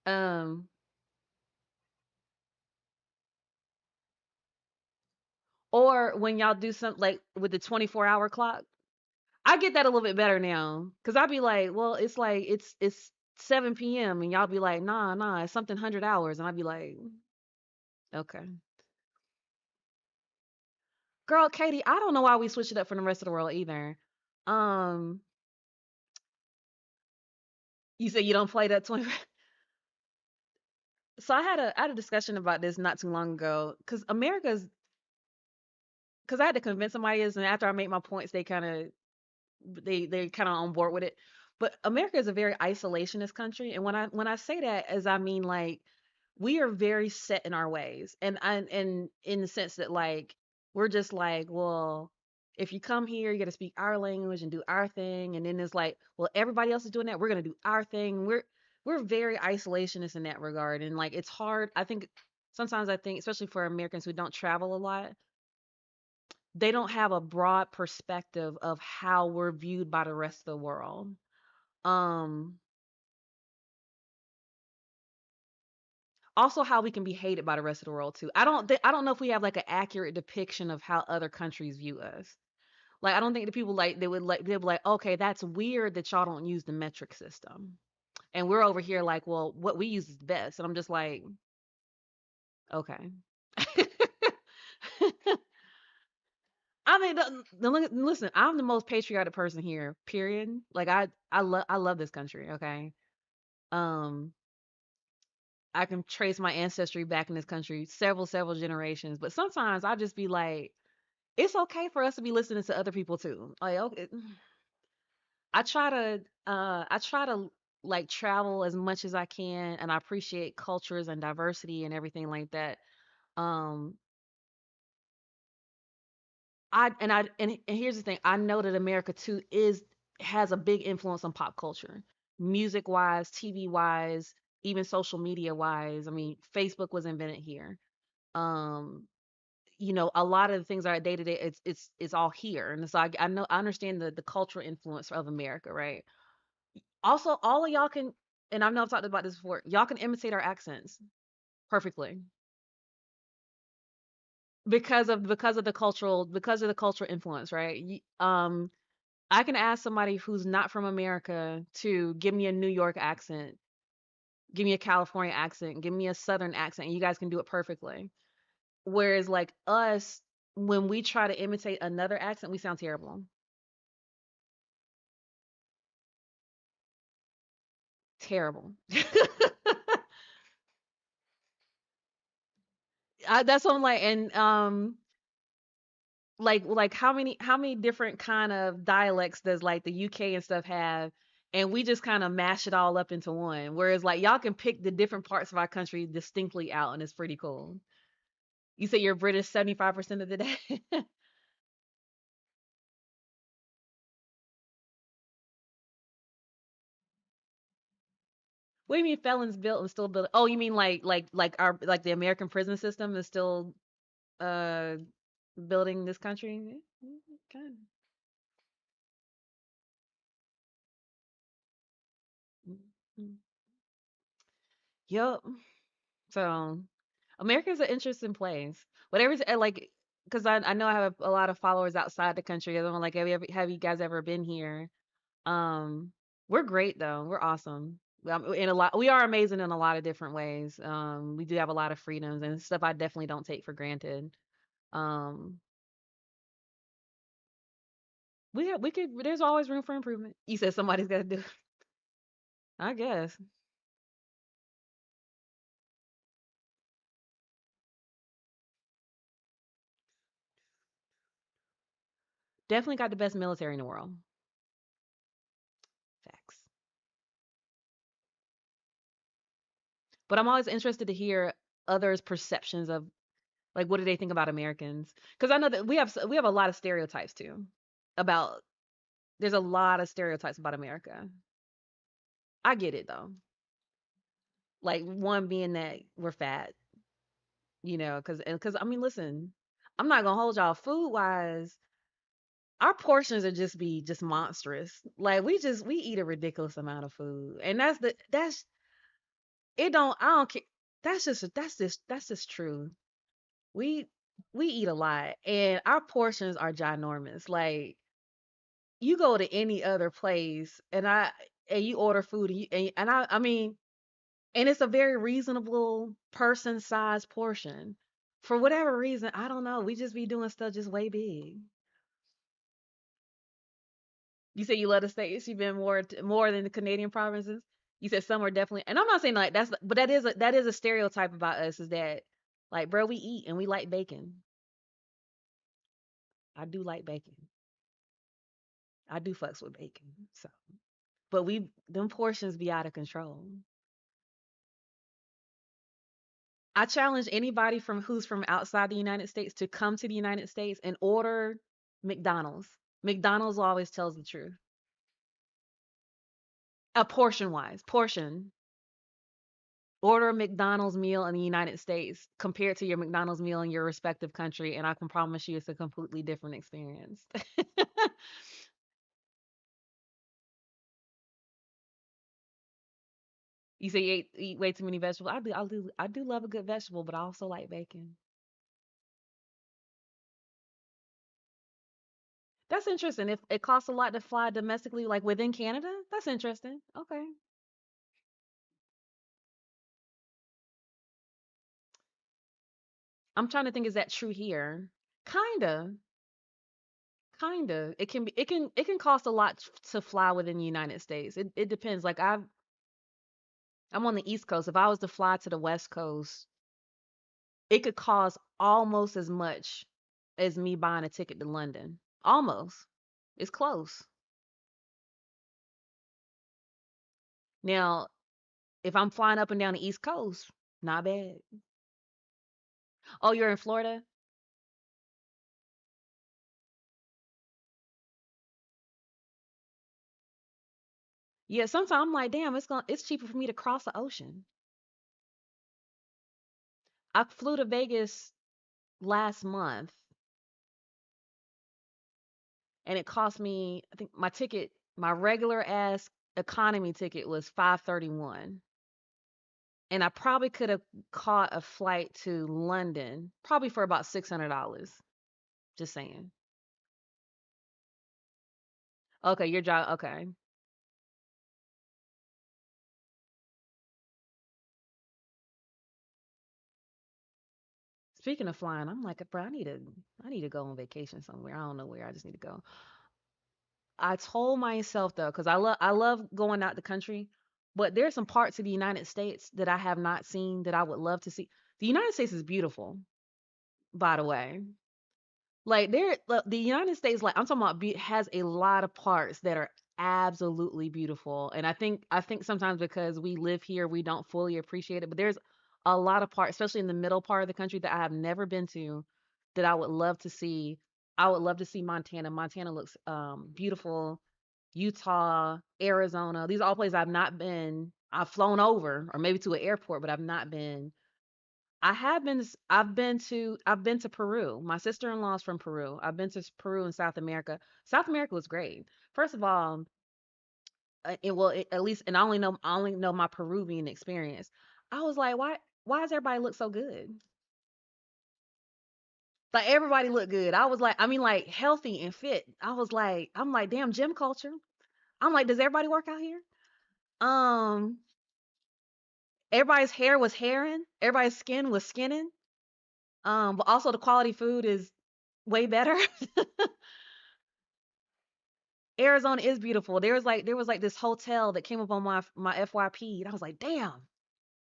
Um, or when y'all do something like with the 24-hour clock. I get that a little bit better now because I'd be like, well, it's like it's 7 p.m. and y'all be like, nah, it's something 100 hours, and I'd be like, okay, girl, Katie, I don't know why we switched it up from the rest of the world either. Um, you said you don't play that 20. So I had a discussion about this not too long ago because I had to convince somebody is, and after I made my points, they kind of on board with it. But America is a very isolationist country, and when I say that, as I mean like we are very set in our ways, and in the sense that like we're just like, well, if you come here, you got to speak our language and do our thing, and then it's like, well, everybody else is doing that, we're gonna do our thing. We're very isolationist in that regard, and like it's hard. I think sometimes I think, especially for Americans who don't travel a lot, they don't have a broad perspective of how we're viewed by the rest of the world. Um, Also how we can be hated by the rest of the world too. I don't know if we have like an accurate depiction of how other countries view us. Like I don't think the people like they'd be like, okay, that's weird that y'all don't use the metric system, and we're over here like, well, what we use is the best, and I'm just like, okay. I mean, listen, I'm the most patriotic person here. Period. Like I love this country. Okay. Um, I can trace my ancestry back in this country several generations. But sometimes I just be like, it's okay for us to be listening to other people too. Like, okay, I try to like travel as much as I can, and I appreciate cultures and diversity and everything like that. Um, and here's the thing. I know that America too is has a big influence on pop culture, music wise, TV wise, even social media wise. I mean, Facebook was invented here. Um, a lot of the things are day to day. It's all here, and so I know I understand the cultural influence of America, right? Also, all of y'all can, and I know I've talked about this before. Y'all can imitate our accents perfectly because of the cultural influence, right? I can ask somebody who's not from America to give me a New York accent, give me a California accent, give me a Southern accent, and you guys can do it perfectly. Whereas, like us, when we try to imitate another accent, we sound terrible. Terrible. That's what I'm like, and like how many different kind of dialects does like the UK and stuff have? And we just kind of mash it all up into one. Whereas like y'all can pick the different parts of our country distinctly out, and it's pretty cool. You say you're British 75% of the day. What do you mean felons built and still built? Oh, you mean like our like the American prison system is still uh building this country? Kind of. Yup. So America's an interesting place. Whatever's like, because I know I have a lot of followers outside the country. I'm like, have you guys ever been here? Um, we're great though. We're awesome. We are amazing in a lot of different ways. We do have a lot of freedoms and stuff I definitely don't take for granted. Um, we could. There's always room for improvement. You said somebody's got to do it. I guess. Definitely got the best military in the world. Facts. But I'm always interested to hear others' perceptions of like what do they think about Americans? Because I know that we have a lot of stereotypes too about. There's a lot of stereotypes about America. I get it though. Like one being that we're fat, because I mean, listen, I'm not gonna hold y'all. Food wise, our portions are just monstrous. Like we eat a ridiculous amount of food, and that's it. Don't I don't care. That's just true. We we eat a lot, and our portions are ginormous. Like you go to any other place, and you order food, and I mean, and it's a very reasonable person size portion. For whatever reason, I don't know. We just be doing stuff just way big. You say you love the states. You've been more than the Canadian provinces. You said some are definitely, and I'm not saying like that's, but that is a stereotype about us is that like, bro, we eat and we like bacon. I do like bacon. I do fucks with bacon. So, but we them portions be out of control. I challenge anybody from who's from outside the United States to come to the United States and order McDonald's. McDonald's always tells the truth. Portion wise, portion. Order a McDonald's meal in the United States compared to your McDonald's meal in your respective country, and I can promise you it's a completely different experience. You say you eat way too many vegetables. I do love a good vegetable, but I also like bacon. That's interesting. If it costs a lot to fly domestically, like within Canada, that's interesting. Okay. I'm trying to think, is that true here? Kinda. Kinda. It can cost a lot to fly within the United States. It depends. Like I'm on the East Coast. If I was to fly to the West Coast, it could cost almost as much as me buying a ticket to London. Almost. It's close. Now, if I'm flying up and down the East Coast, not bad. Oh, you're in Florida? Yeah, sometimes I'm like, damn, it's cheaper for me to cross the ocean. I flew to Vegas last month and it cost me, I think my regular ass economy ticket was 531. And I probably could have caught a flight to London probably for about $600. Just saying. Okay, your job. Okay. Speaking of flying, I'm like, bro, I need to go on vacation somewhere. I don't know where. I just need to go. I told myself though, because I love going out the country, but there's some parts of the United States that I have not seen that I would love to see. The United States is beautiful, by the way. Like the United States, like I'm talking about, has a lot of parts that are absolutely beautiful, and I think sometimes because we live here, we don't fully appreciate it. But there's a lot of parts, especially in the middle part of the country, that I have never been to, that I would love to see. I would love to see Montana. Montana looks beautiful. Utah, Arizona, these are all places I've not been. I've flown over, or maybe to an airport, but I've not been. I've been to Peru. My sister-in-law's from Peru. I've been to Peru and South America. South America was great. First of all, at least, and I only know my Peruvian experience. I was like, why does everybody look so good? Like everybody looked good. I was like, I mean, like healthy and fit. I'm like, damn, gym culture. I'm like, does everybody work out here? Um, Everybody's hair was hairing. Everybody's skin was skinning. But also the quality food is way better. Arizona is beautiful. There was like this hotel that came up on my FYP, and I was like, damn,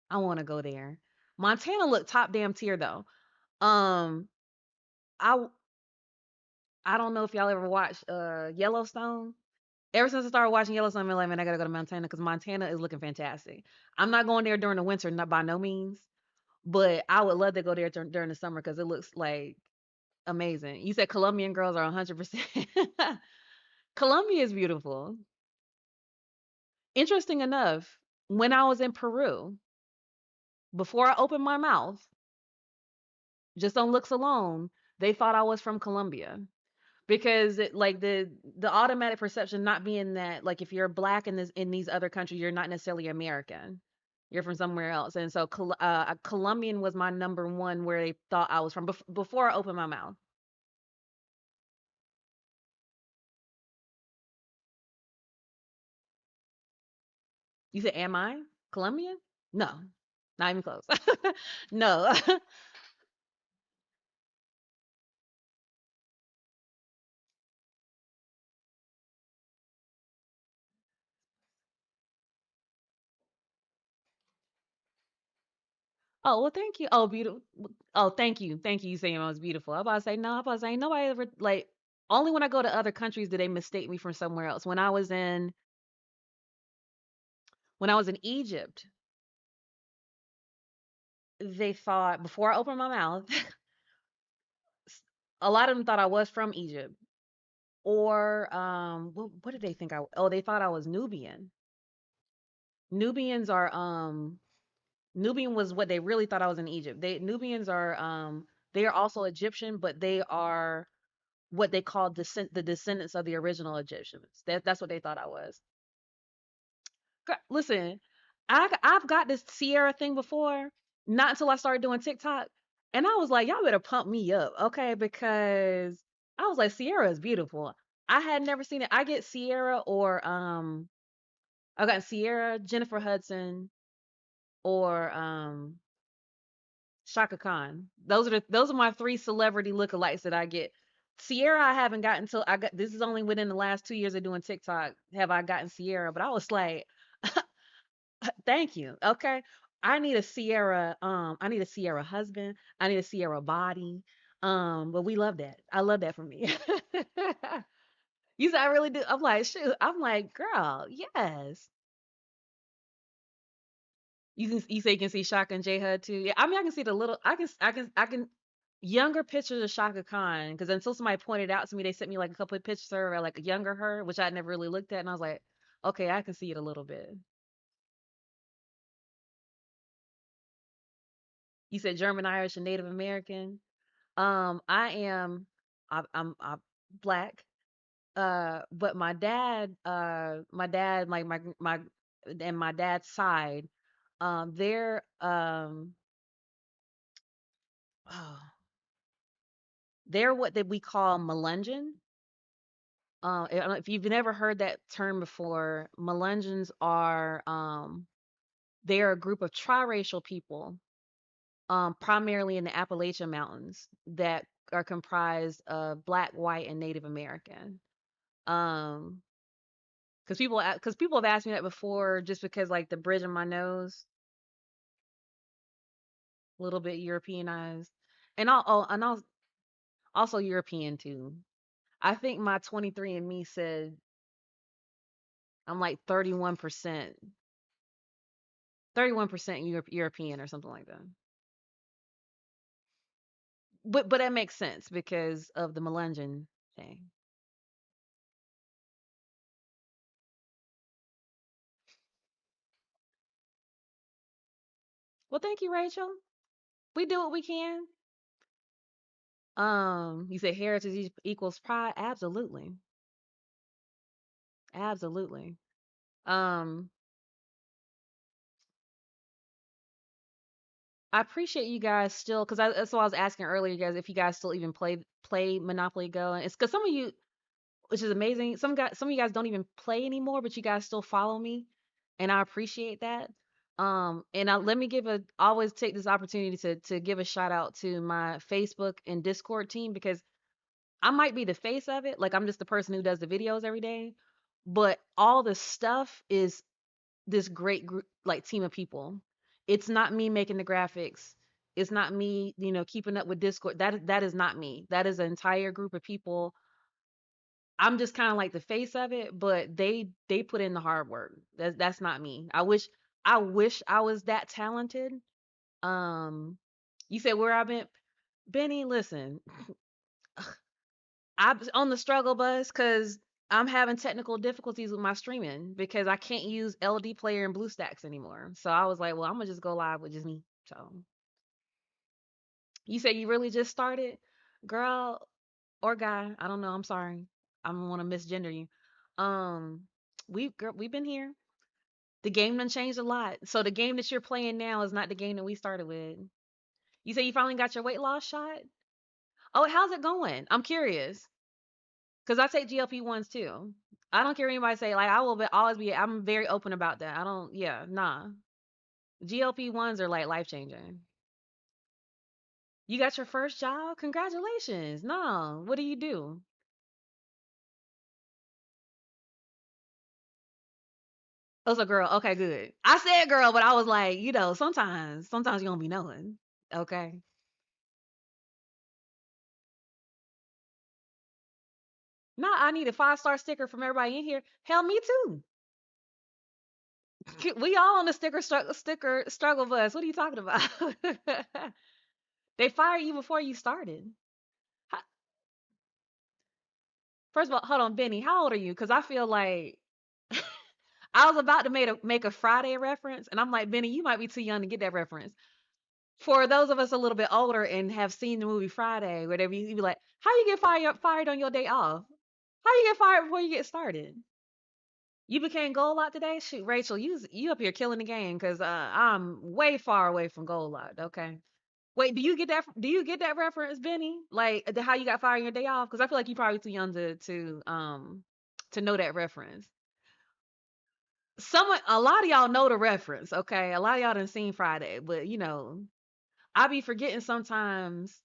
I want to go there. Montana looked top damn tier though. Um, I I don't know if y'all ever watched Yellowstone. Ever since I started watching Yellowstone, I'm like, man, I gotta go to Montana because Montana is looking fantastic. I'm not going there during the winter, not by no means, but I would love to go there during the summer because it looks like amazing. You said Colombian girls are 100%. Colombia is beautiful. Interesting enough, when I was in Peru, before I opened my mouth, just on looks alone, they thought I was from Colombia because like the automatic perception not being that, like, if you're black in these other countries, you're not necessarily American. You're from somewhere else. And so Colombian was my number one where they thought I was from before I opened my mouth. You said, "Am I Colombian?" No. Not even close. No. Oh, well, thank you. Oh, beautiful. Oh, thank you. Thank you. You saying I was beautiful. I'm about to say, no, I'm about to say, ain't nobody ever, like, only when I go to other countries do they mistake me from somewhere else. When I was in Egypt, they thought, before I opened my mouth, a lot of them thought I was from Egypt. Or what did they think oh, they thought I was Nubian. Nubians are Nubian was what they really thought I was in Egypt. Nubians are they are also Egyptian, but they are what they call the descendants of the original Egyptians. That's what they thought I was. Listen, I've got this Sierra thing before, not until I started doing TikTok, and I was like, y'all better pump me up, okay? Because I was like, Sierra is beautiful. I had never seen it. I get Sierra or I got Sierra, Jennifer Hudson, or Shaka Khan. Those are my three celebrity lookalikes that I get. Sierra, I haven't gotten till I got this is only within the last 2 years of doing TikTok have I gotten Sierra, but I was like, thank you. Okay. I need a Sierra husband. I need a Sierra body. But we love that. I love that for me. You said I really do. I'm like, shoot. I'm like, girl, yes. You say you can see Shaka and J Hud too. Yeah, I mean I can see the little I can younger pictures of Shaka Khan because until somebody pointed out to me, they sent me like a couple of pictures of her like a younger her, which I'd never really looked at, and I was like, okay, I can see it a little bit. You said German, Irish, and Native American. I am I'm black. But my dad, like my and my dad's side, they're oh, they're what that we call Melungeon. I don't know if you've never heard that term before, Melungeons are they're a group of triracial people, primarily in the Appalachian Mountains that are comprised of Black, White, and Native American. Um, because people have asked me that before, just because like the bridge of my nose, a little bit Europeanized, and also European too. I think my 23andMe said I'm like 31% European or something like that. But that makes sense because of the Melungeon thing. Well, thank you, Rachel. We do what we can. You say heritage equals pride. Absolutely, absolutely. Um, I appreciate you guys still because that's what I was asking earlier, you guys, if you guys still even play Monopoly Go. And it's because some of you, which is amazing, some of you guys don't even play anymore, but you guys still follow me, and I appreciate that. And let me give a always take this opportunity to give a shout out to my Facebook and Discord team because I might be the face of it, like I'm just the person who does the videos every day, but all the stuff is this great group like team of people. It's not me making the graphics. It's not me, keeping up with Discord. That is not me. That is an entire group of people. I'm just kind of like the face of it, but they put in the hard work. That's not me. I wish I was that talented. Um you said where I've been, Benny, listen, I'm on the struggle bus cuz I'm having technical difficulties with my streaming because I can't use LD Player and BlueStacks anymore. So I was like, well, I'm gonna just go live with just me. So you said you really just started, girl or guy? I don't know. I'm sorry. I don't want to misgender you. Um, we've been here. The game done changed a lot. So the game that you're playing now is not the game that we started with. You say you finally got your weight loss shot. Oh, how's it going? I'm curious because I take GLP-1s too. I don't care what anybody say. Like I will always be. I'm very open about that. I don't. Yeah, nah. GLP-1s are like life changing. You got your first job? Congratulations. No, what do you do? Oh, it's a girl. Okay, good. I said girl, but I was like, sometimes you don't be knowing. Okay. Nah, I need a 5-star sticker from everybody in here. Hell, me too. We all on the sticker struggle bus. What are you talking about? They fire you before you started. Ho- First of all, hold on, Benny. How old are you? Because I feel like I was about to make a Friday reference, and I'm like, Benny, you might be too young to get that reference. For those of us a little bit older and have seen the movie Friday, whatever, you be like, how you get fired on your day off? How you get fired before you get started? You became gold lock today? Shoot, Rachel, you up here killing the game because I'm way far away from gold lock. Okay. Wait, do you get that? Do you get that reference, Benny? Like how you got fired on your day off? Because I feel like you probably too young to know that reference. A lot of y'all know the reference. Okay, a lot of y'all done seen Friday, but I be forgetting sometimes.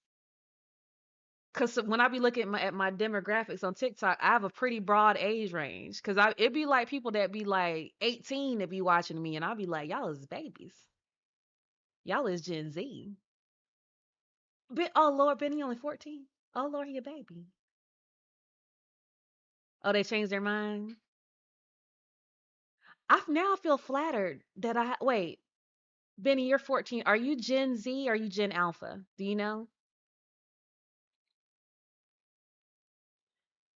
Cause when I be looking at my demographics on TikTok, I have a pretty broad age range. Cause it be like people that be like 18 that be watching me, and I'll be like, y'all is babies. Y'all is Gen Z. Oh Lord, Benny only 14. Oh Lord, he a baby. Oh, they changed their mind. I now feel flattered that wait, Benny, you're 14. Are you Gen Z or are you Gen Alpha? Do you know?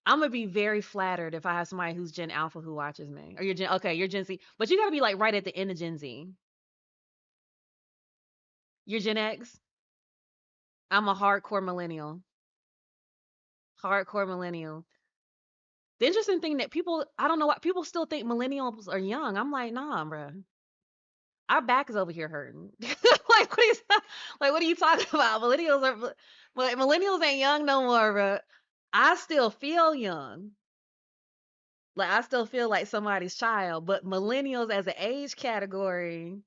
I'm gonna be very flattered if I have somebody who's Gen Alpha who watches me. Or you're Gen okay, you're Gen Z. But you gotta be like right at the end of Gen Z. You're Gen X? I'm a hardcore millennial. Hardcore millennial. The interesting thing that I don't know why people still think millennials are young. I'm like, nah, bruh. Our back is over here hurting. Like, what are you talking about? Millennials ain't young no more, bruh. I still feel young. Like I still feel like somebody's child, but millennials as an age category,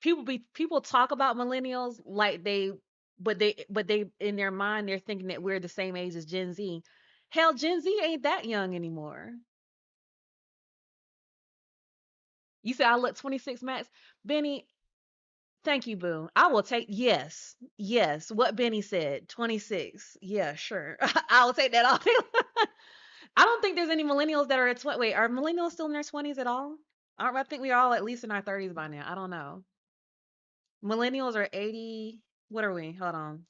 people talk about millennials like they in their mind they're thinking that we're the same age as Gen Z. Hell, Gen Z ain't that young anymore. You said I look 26 max. Benny, thank you, boo. I will take yes. Yes, what Benny said, 26. Yeah, sure. I will take that off. I don't think there's any millennials that are at wait, are millennials still in their 20s at all? I think we're all at least in our 30s by now. I don't know. Millennials are 80. What are we? Hold on.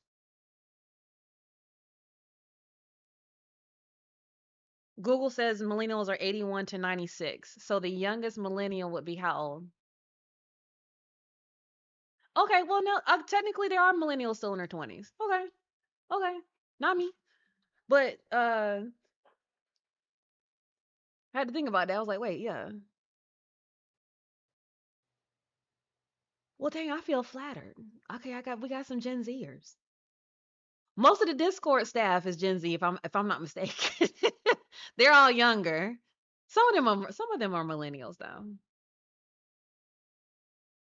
Google says millennials are 81 to 96. So the youngest millennial would be how old? Okay, well, no, technically there are millennials still in their 20s. Okay, okay, not me. But I had to think about that. I was like, wait, yeah. Well, dang, I feel flattered. Okay, we got some Gen Zers. Most of the Discord staff is Gen Z, if I'm not mistaken. They're all younger. Some of them are millennials though.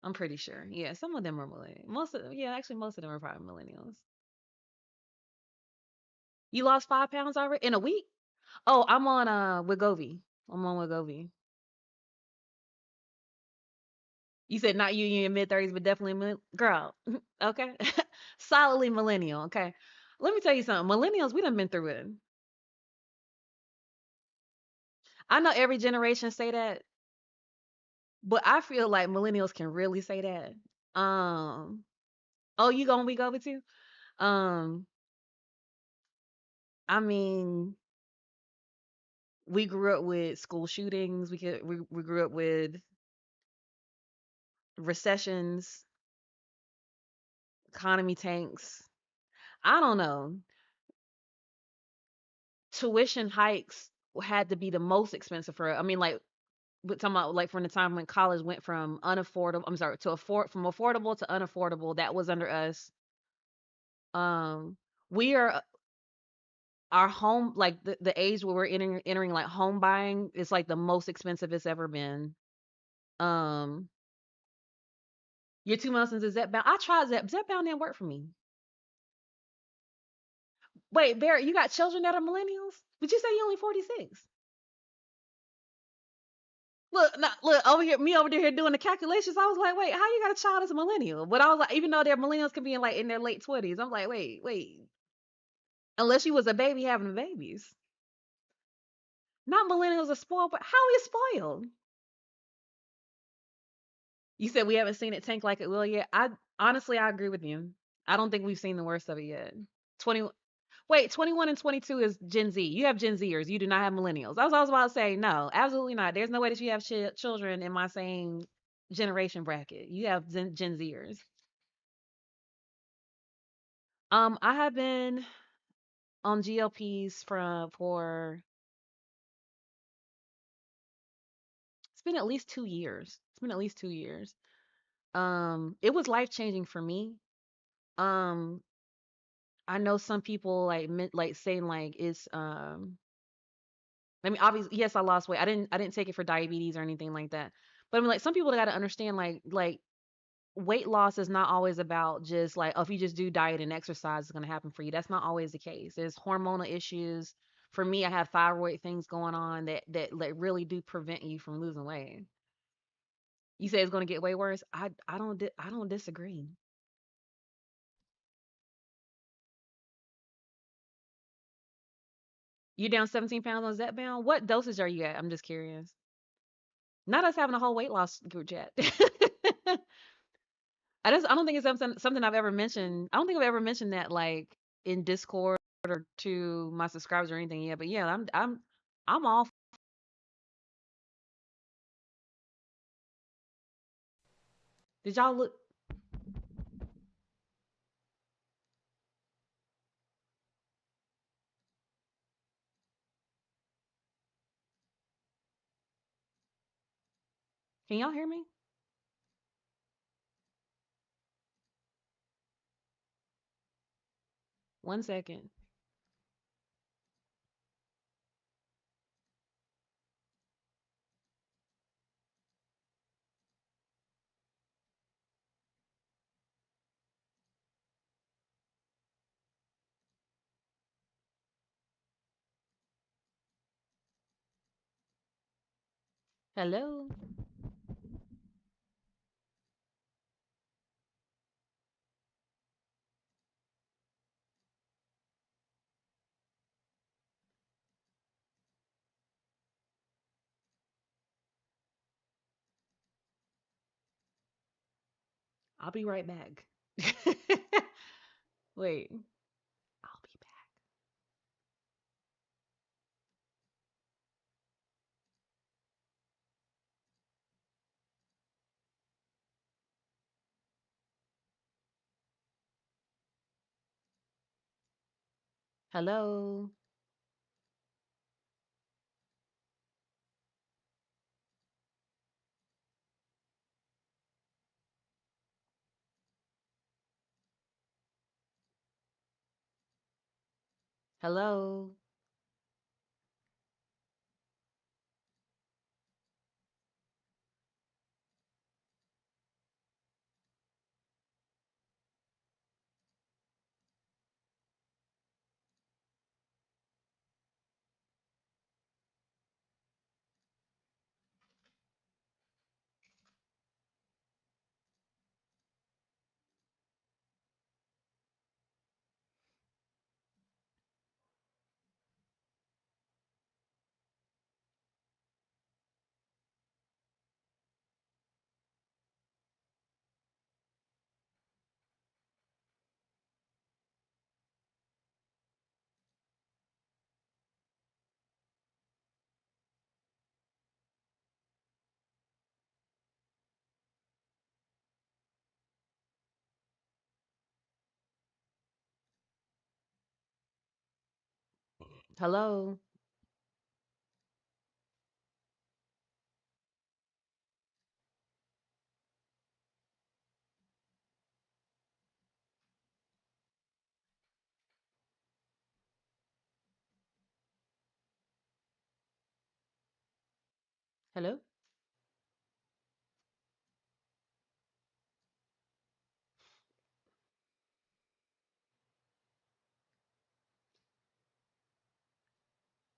I'm pretty sure. Yeah, some of them are millennials. Actually most of them are probably millennials. You lost 5 pounds already in a week? Oh, I'm on Wegovy. I'm on Wegovy. You said not you in your mid 30s, but definitely girl. Okay, solidly millennial. Okay, let me tell you something. Millennials, we done been through it. I know every generation say that, but I feel like millennials can really say that. Um, oh, you gonna Wegovy too? Um, I mean, we grew up with school shootings. We grew up with recessions, economy tanks. I don't know. Tuition hikes had to be the most expensive for. I mean, like we're talking about like from the time when college went from unaffordable. I'm sorry, to from affordable to unaffordable. That was under us. We are our home like the age where we're entering like home buying is like the most expensive it's ever been. Um, your 2 months into Zepbound. I tried Zepbound didn't work for me. Wait, Barrett, you got children that are millennials? But you say you only 46. Look over here, me over there doing the calculations. I was like, wait, how you got a child as a millennial? But I was like, even though they're millennials can be in like in their late 20s, I'm like, wait. Unless you was a baby having babies. Not millennials are spoiled, but how are you spoiled? You said we haven't seen it tank like it will yet. I agree with you. I don't think we've seen the worst of it yet. 20 Wait, 21 and 22 is Gen Z. You have Gen Zers. You do not have millennials. I was about to say no, absolutely not. There's no way that you have children in my same generation bracket. You have Gen Zers. I have been on GLPs for it's been at least 2 years. It's been at least 2 years. It was life changing for me. Um, I know some people like saying like it's I mean obviously yes I lost weight. I didn't take it for diabetes or anything like that. But I mean like some people got to understand like weight loss is not always about just like, oh, if you just do diet and exercise, it's going to happen for you. That's not always the case. There's hormonal issues. For me, I have thyroid things going on that like really do prevent you from losing weight. You say it's going to get way worse. I don't disagree. You're down 17 pounds on Zepbound. What dosage are you at? I'm just curious. Not us having a whole weight loss group chat. I don't think it's something I've ever mentioned. I don't think I've ever mentioned that like in Discord or to my subscribers or anything yet. But yeah, I'm all. Did y'all look? Can y'all hear me? One second. Hello. I'll be right back. Wait. I'll be back. Hello. Hello. Hello. Hello.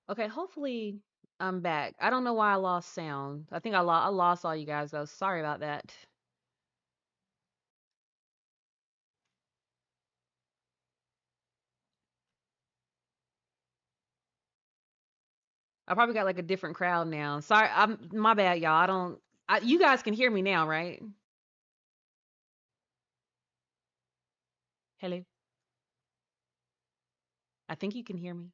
Okay. Hopefully I'm back. I don't know why I lost sound. I think I lost all you guys though. Sorry about that. I probably got like a different crowd now. Sorry, I'm my bad, y'all. I don't. You guys can hear me now, right? Hello. I think you can hear me.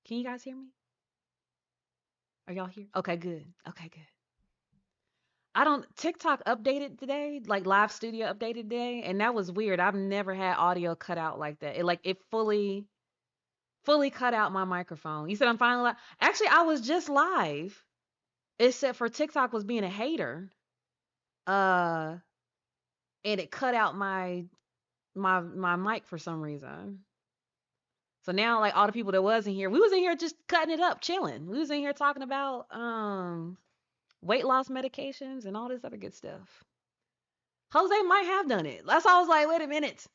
Can you guys hear me? Are y'all here? Okay, good. Okay, good. I don't. TikTok updated today, like Live Studio updated today, and that was weird. I've never had audio cut out like that. It fully cut out my microphone. You said I'm finally live. Actually, I was just live, except for TikTok was being a hater. Uh, and it cut out my mic for some reason. So now, like all the people that was in here, we was in here just cutting it up, chilling. We was in here talking about weight loss medications and all this other good stuff. Jose might have done it. That's why I was like, wait a minute.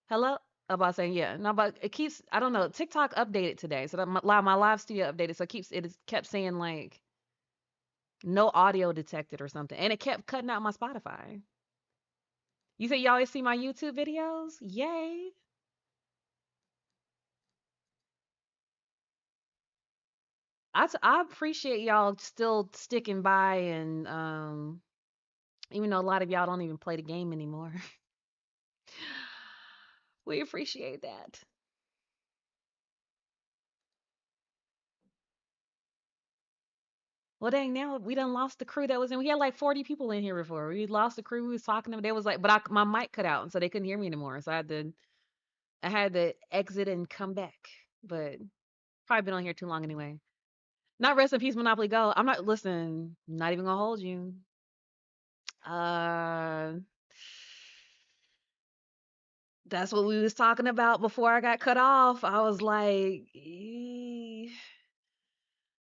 Hello? About saying yeah. No, but it keeps I don't know. TikTok updated today. So that my live studio updated. So it is kept saying like no audio detected or something. And it kept cutting out my Spotify. You say you always see my YouTube videos? Yay. I appreciate y'all still sticking by and even though a lot of y'all don't even play the game anymore. We appreciate that. Well, dang, now we done lost the crew that was in. We had like 40 people in here before. We lost the crew. We was talking to them. They was like, but my mic cut out, and so they couldn't hear me anymore. So I had to exit and come back. But probably been on here too long anyway. Not rest in peace, Monopoly Go. I'm not listen. Not even gonna hold you. Uh, that's what we was talking about before I got cut off. I was like,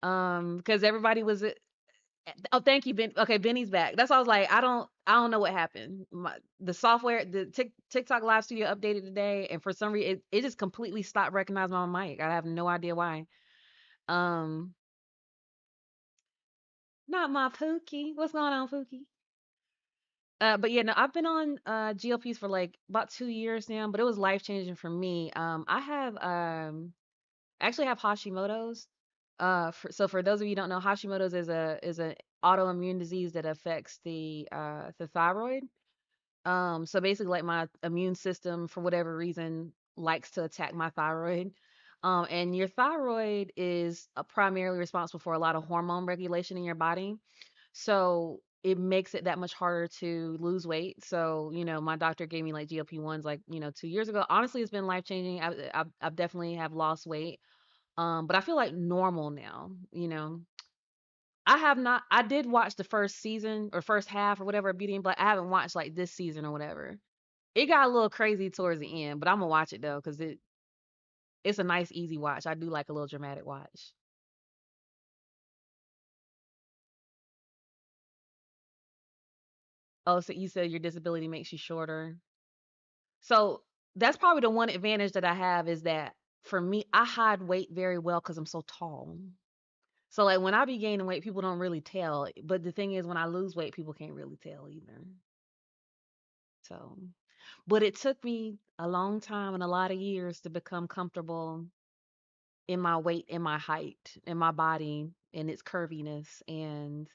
because everybody was oh, thank you, Ben. Okay, Benny's back. That's why I was like, I don't know what happened. The software, the TikTok Live Studio updated today, and for some reason, it just completely stopped recognizing my mic. I have no idea why. Um, Not my Pookie. What's going on, Pookie? But yeah, no, I've been on GLPs for like about 2 years now, but it was life changing for me. I have actually have Hashimoto's. So for those of you who don't know, Hashimoto's is a autoimmune disease that affects the thyroid. So basically, like my immune system, for whatever reason, likes to attack my thyroid. And your thyroid is primarily responsible for a lot of hormone regulation in your body. So it makes it that much harder to lose weight. So, my doctor gave me like GLP-1s like, 2 years ago. Honestly, it's been life changing. I've definitely have lost weight. But I feel like normal now. I have not. I did watch the first season or first half or whatever of Beauty and Black. I haven't watched like this season or whatever. It got a little crazy towards the end, but I'm gonna watch it though because it's a nice easy watch. I do like a little dramatic watch. Oh, so you said your disability makes you shorter. So that's probably the one advantage that I have is that for me, I hide weight very well because I'm so tall. So like when I be gaining weight, people don't really tell. But the thing is, when I lose weight, people can't really tell either. So, but it took me a long time and a lot of years to become comfortable in my weight, in my height, in my body, in its curviness. And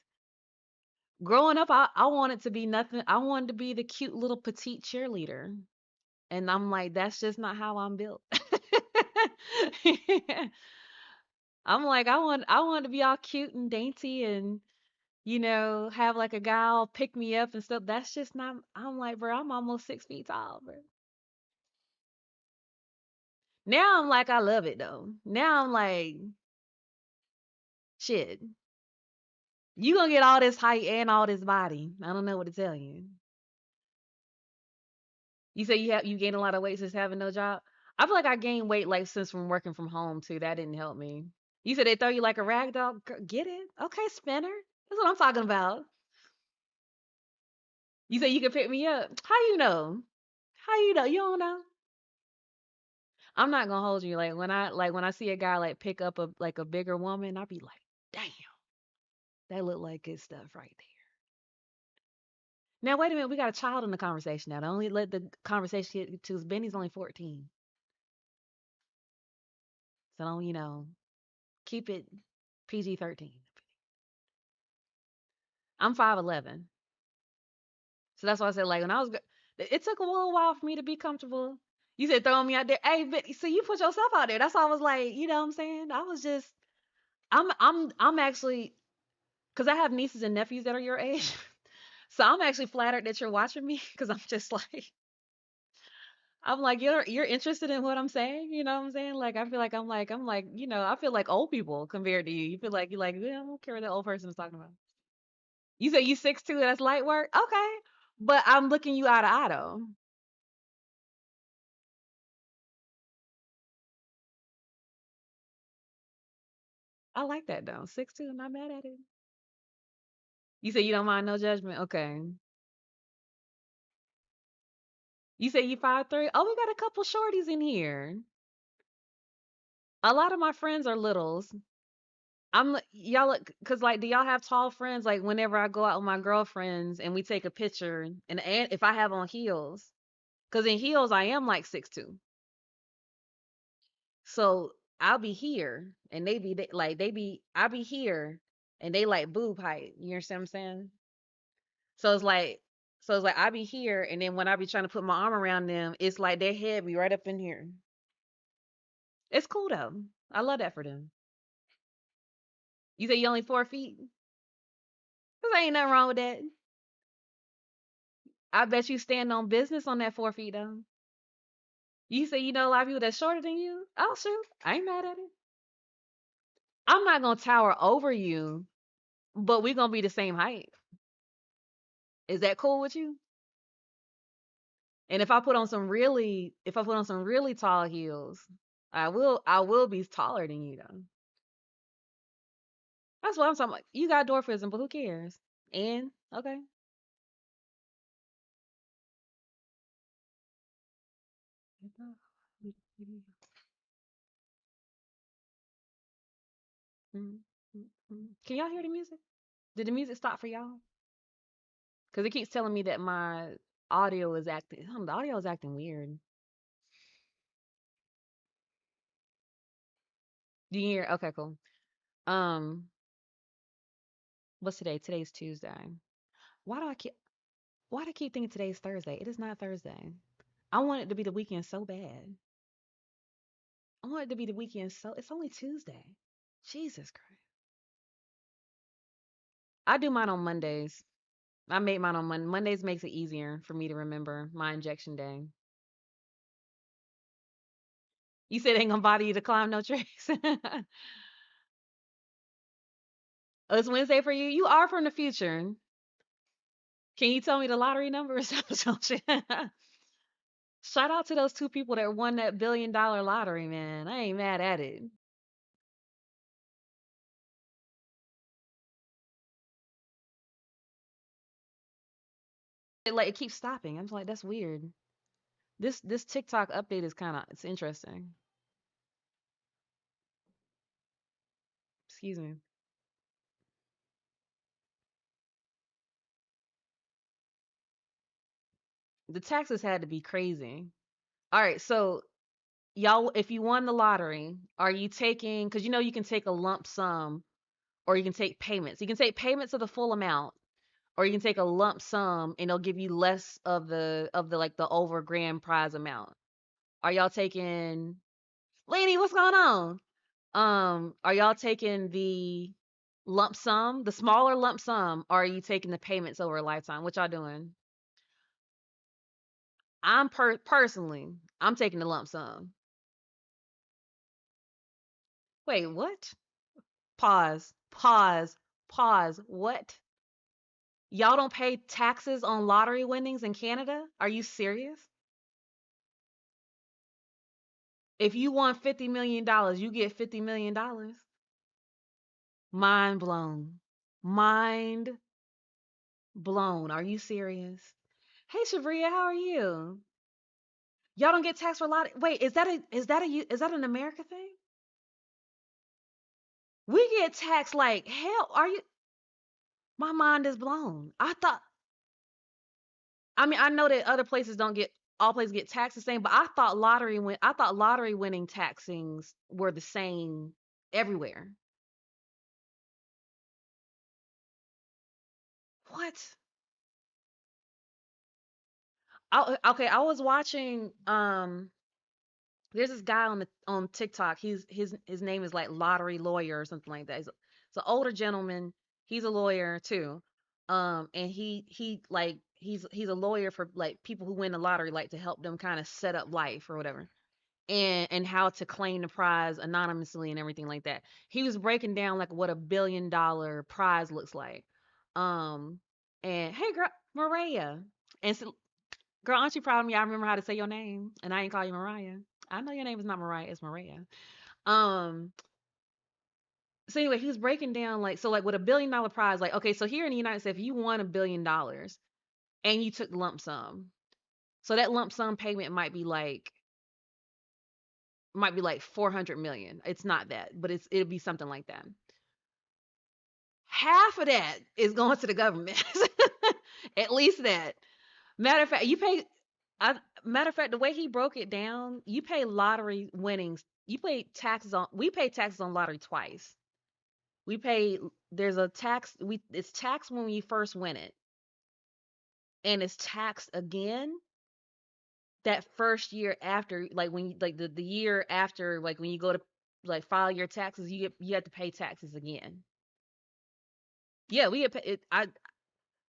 growing up, I wanted to be nothing. I wanted to be the cute little petite cheerleader. And I'm like, that's just not how I'm built. I'm like, I want to be all cute and dainty and have like a guy all pick me up and stuff. That's just not. I'm like, bro, I'm almost 6 feet tall, bro. Now I'm like, I love it though. Now I'm like, shit, you gonna get all this height and all this body. I don't know what to tell you. You say you gained a lot of weight since having no job. I feel like I gained weight like since from working from home too. That didn't help me. You said they throw you like a rag doll. Get it? Okay, spinner. That's what I'm talking about. You said you could pick me up. How you know? How you know? You don't know. I'm not gonna hold you. Like when I see a guy like pick up a bigger woman, I'll be like, damn, that look like good stuff right there. Now wait a minute, we got a child in the conversation now. Don't let the conversation get to Benny's only 14. So don't, keep it PG-13. I'm 5'11". So that's why I said like when I was it took a little while for me to be comfortable. You said throwing me out there. Hey, but so you put yourself out there. That's why I was like, you know what I'm saying? I was just I'm actually because I have nieces and nephews that are your age. So I'm actually flattered that you're watching me because I'm just like I'm like you're interested in what I'm saying, you know what I'm saying? Like I feel like I'm like, I feel like old people compared to you. You feel like you're like, yeah, I don't care what the old person is talking about. You say you 6'2", that's light work? Okay. But I'm looking you eye to eye though. I like that though. 6'2", I'm not mad at it. You say you don't mind no judgment. Okay. You say you 5'3"? Oh, we got a couple shorties in here. A lot of my friends are littles. Y'all look, cause like, do y'all have tall friends? Like, whenever I go out with my girlfriends and we take a picture, and if I have on heels, cause in heels I am like 6'2". So I'll be here, and I be here, and they like boob height. You understand what I'm saying? So it's like, I be here, and then when I be trying to put my arm around them, it's like their head be right up in here. It's cool though. I love that for them. You say you only 4 feet? Cause ain't nothing wrong with that. I bet you stand on business on that 4 feet though. You say you know a lot of people that's shorter than you. Oh shoot, I ain't mad at it. I'm not gonna tower over you, but we gonna be the same height. Is that cool with you? And if I put on some really tall heels, I will be taller than you though. That's what I'm talking about. You got dwarfism, but who cares? And okay. Can y'all hear the music? Did the music stop for y'all? Because it keeps telling me that my audio is acting. The audio is acting weird. Do you hear? Okay, cool. Um, what's today? Today's Tuesday. Why do I keep? Why do I keep thinking today's Thursday? It is not Thursday. I want it to be the weekend so bad. I want it to be the weekend so. It's only Tuesday. Jesus Christ. I do mine on Mondays. I made mine on Mondays makes it easier for me to remember my injection day. You said ain't gonna bother you to climb no trees. Oh, it's Wednesday for you. You are from the future. Can you tell me the lottery numbers? Shout out to those two people that won that $1 billion lottery, man. I ain't mad at it. It keeps stopping. I'm like, that's weird. This TikTok update is kind of it's interesting. Excuse me. The taxes had to be crazy. All right, so y'all, if you won the lottery, are you taking? Because you know you can take a lump sum, or you can take payments. You can take payments of the full amount, or you can take a lump sum, and they'll give you less of the like the over grand prize amount. Are y'all taking? Laney, what's going on? Are y'all taking the lump sum, the smaller lump sum, or are you taking the payments over a lifetime? What y'all doing? Personally, I'm taking the lump sum. Wait, what? Pause. Pause. Pause. What? Y'all don't pay taxes on lottery winnings in Canada? Are you serious? If you won $50 million, you get $50 million. Mind blown. Mind blown. Are you serious? Hey Shabria, how are you? Y'all don't get taxed for lottery. Wait, is that an America thing? We get taxed like hell. Are you? My mind is blown. I mean, I know that other places don't get all places get taxed the same, but I thought lottery winning taxings were the same everywhere. What? Okay, I was watching there's this guy on TikTok. His name is like Lottery Lawyer or something like that. He's an older gentleman. He's a lawyer too. And he's a lawyer for like people who win the lottery, like to help them kind of set up life or whatever. And how to claim the prize anonymously and everything like that. He was breaking down like what $1 billion prize looks like. Um and hey girl, Maria. And so, girl, aren't you proud of me? I remember how to say your name and I ain't call you Mariah. I know your name is not Mariah, it's Maria. Um So anyway, he was breaking down like, so like with $1 billion prize, like, okay, so here in the United States, if you won $1 billion and you took lump sum, so that lump sum payment might be like 400 million. It's not that, but it'll be something like that. Half of that is going to the government. At least that. Matter of fact, you pay. Matter of fact, the way he broke it down, you pay lottery winnings. You pay taxes on. We pay taxes on lottery twice. We pay. There's a tax. It's taxed when you first win it, and it's taxed again that first year after, like when you, like the year after, like when you go to like file your taxes, you have to pay taxes again. Yeah, we get it.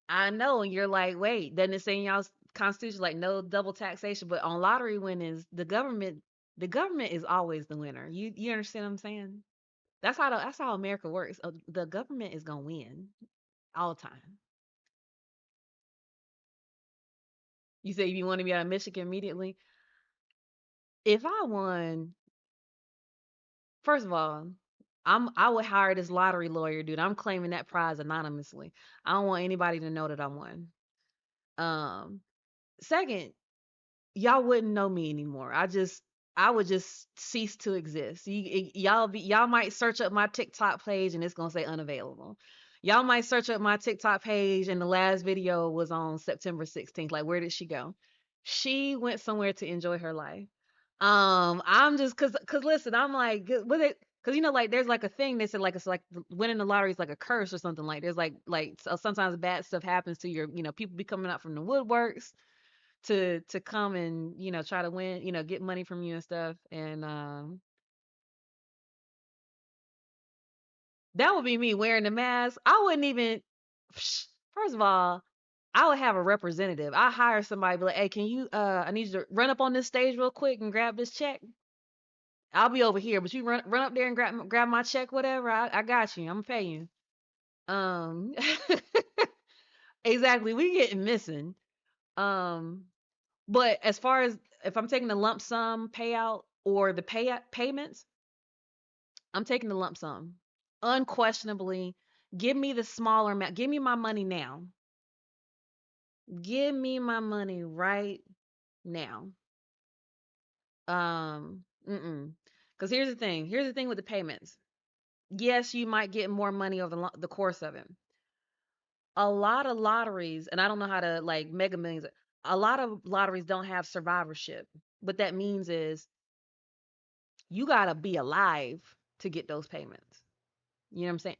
I know, and you're like, wait, doesn't it say in y'all's constitution like no double taxation? But on lottery winnings, the government is always the winner. You understand what I'm saying? That's how America works. The government is gonna win all the time. You say if you want to be out of Michigan immediately. If I won, first of all, I would hire this lottery lawyer, dude. I'm claiming that prize anonymously. I don't want anybody to know that I won. Um, Second, y'all wouldn't know me anymore. I would just cease to exist. Y'all might search up my TikTok page and it's gonna say unavailable. Y'all might search up my TikTok page and the last video was on September 16th. Like, where did she go? She went somewhere to enjoy her life. I'm just cause listen, I'm like, with it, cause like there's like a thing they said like it's like winning the lottery is like a curse or something like there's like so sometimes bad stuff happens to your people be coming out from the woodworks to come and try to win, get money from you and stuff. And that would be me wearing the mask. I wouldn't even. First of all, I would have a representative. I hire somebody, be like, hey, can you? I need you to run up on this stage real quick and grab this check. I'll be over here, but you run up there and grab my check, whatever. I got you. I'm gonna pay you. Um, exactly. We getting missing. Um, but as far as if I'm taking the lump sum payout or the payments, I'm taking the lump sum. Unquestionably, give me the smaller amount. Give me my money now. Give me my money right now. Mm-mm. Because here's the thing. Here's the thing with the payments. Yes, you might get more money over the course of it. A lot of lotteries, and I don't know how to like Mega Millions. A lot of lotteries don't have survivorship. What that means is you gotta be alive to get those payments. You know what I'm saying?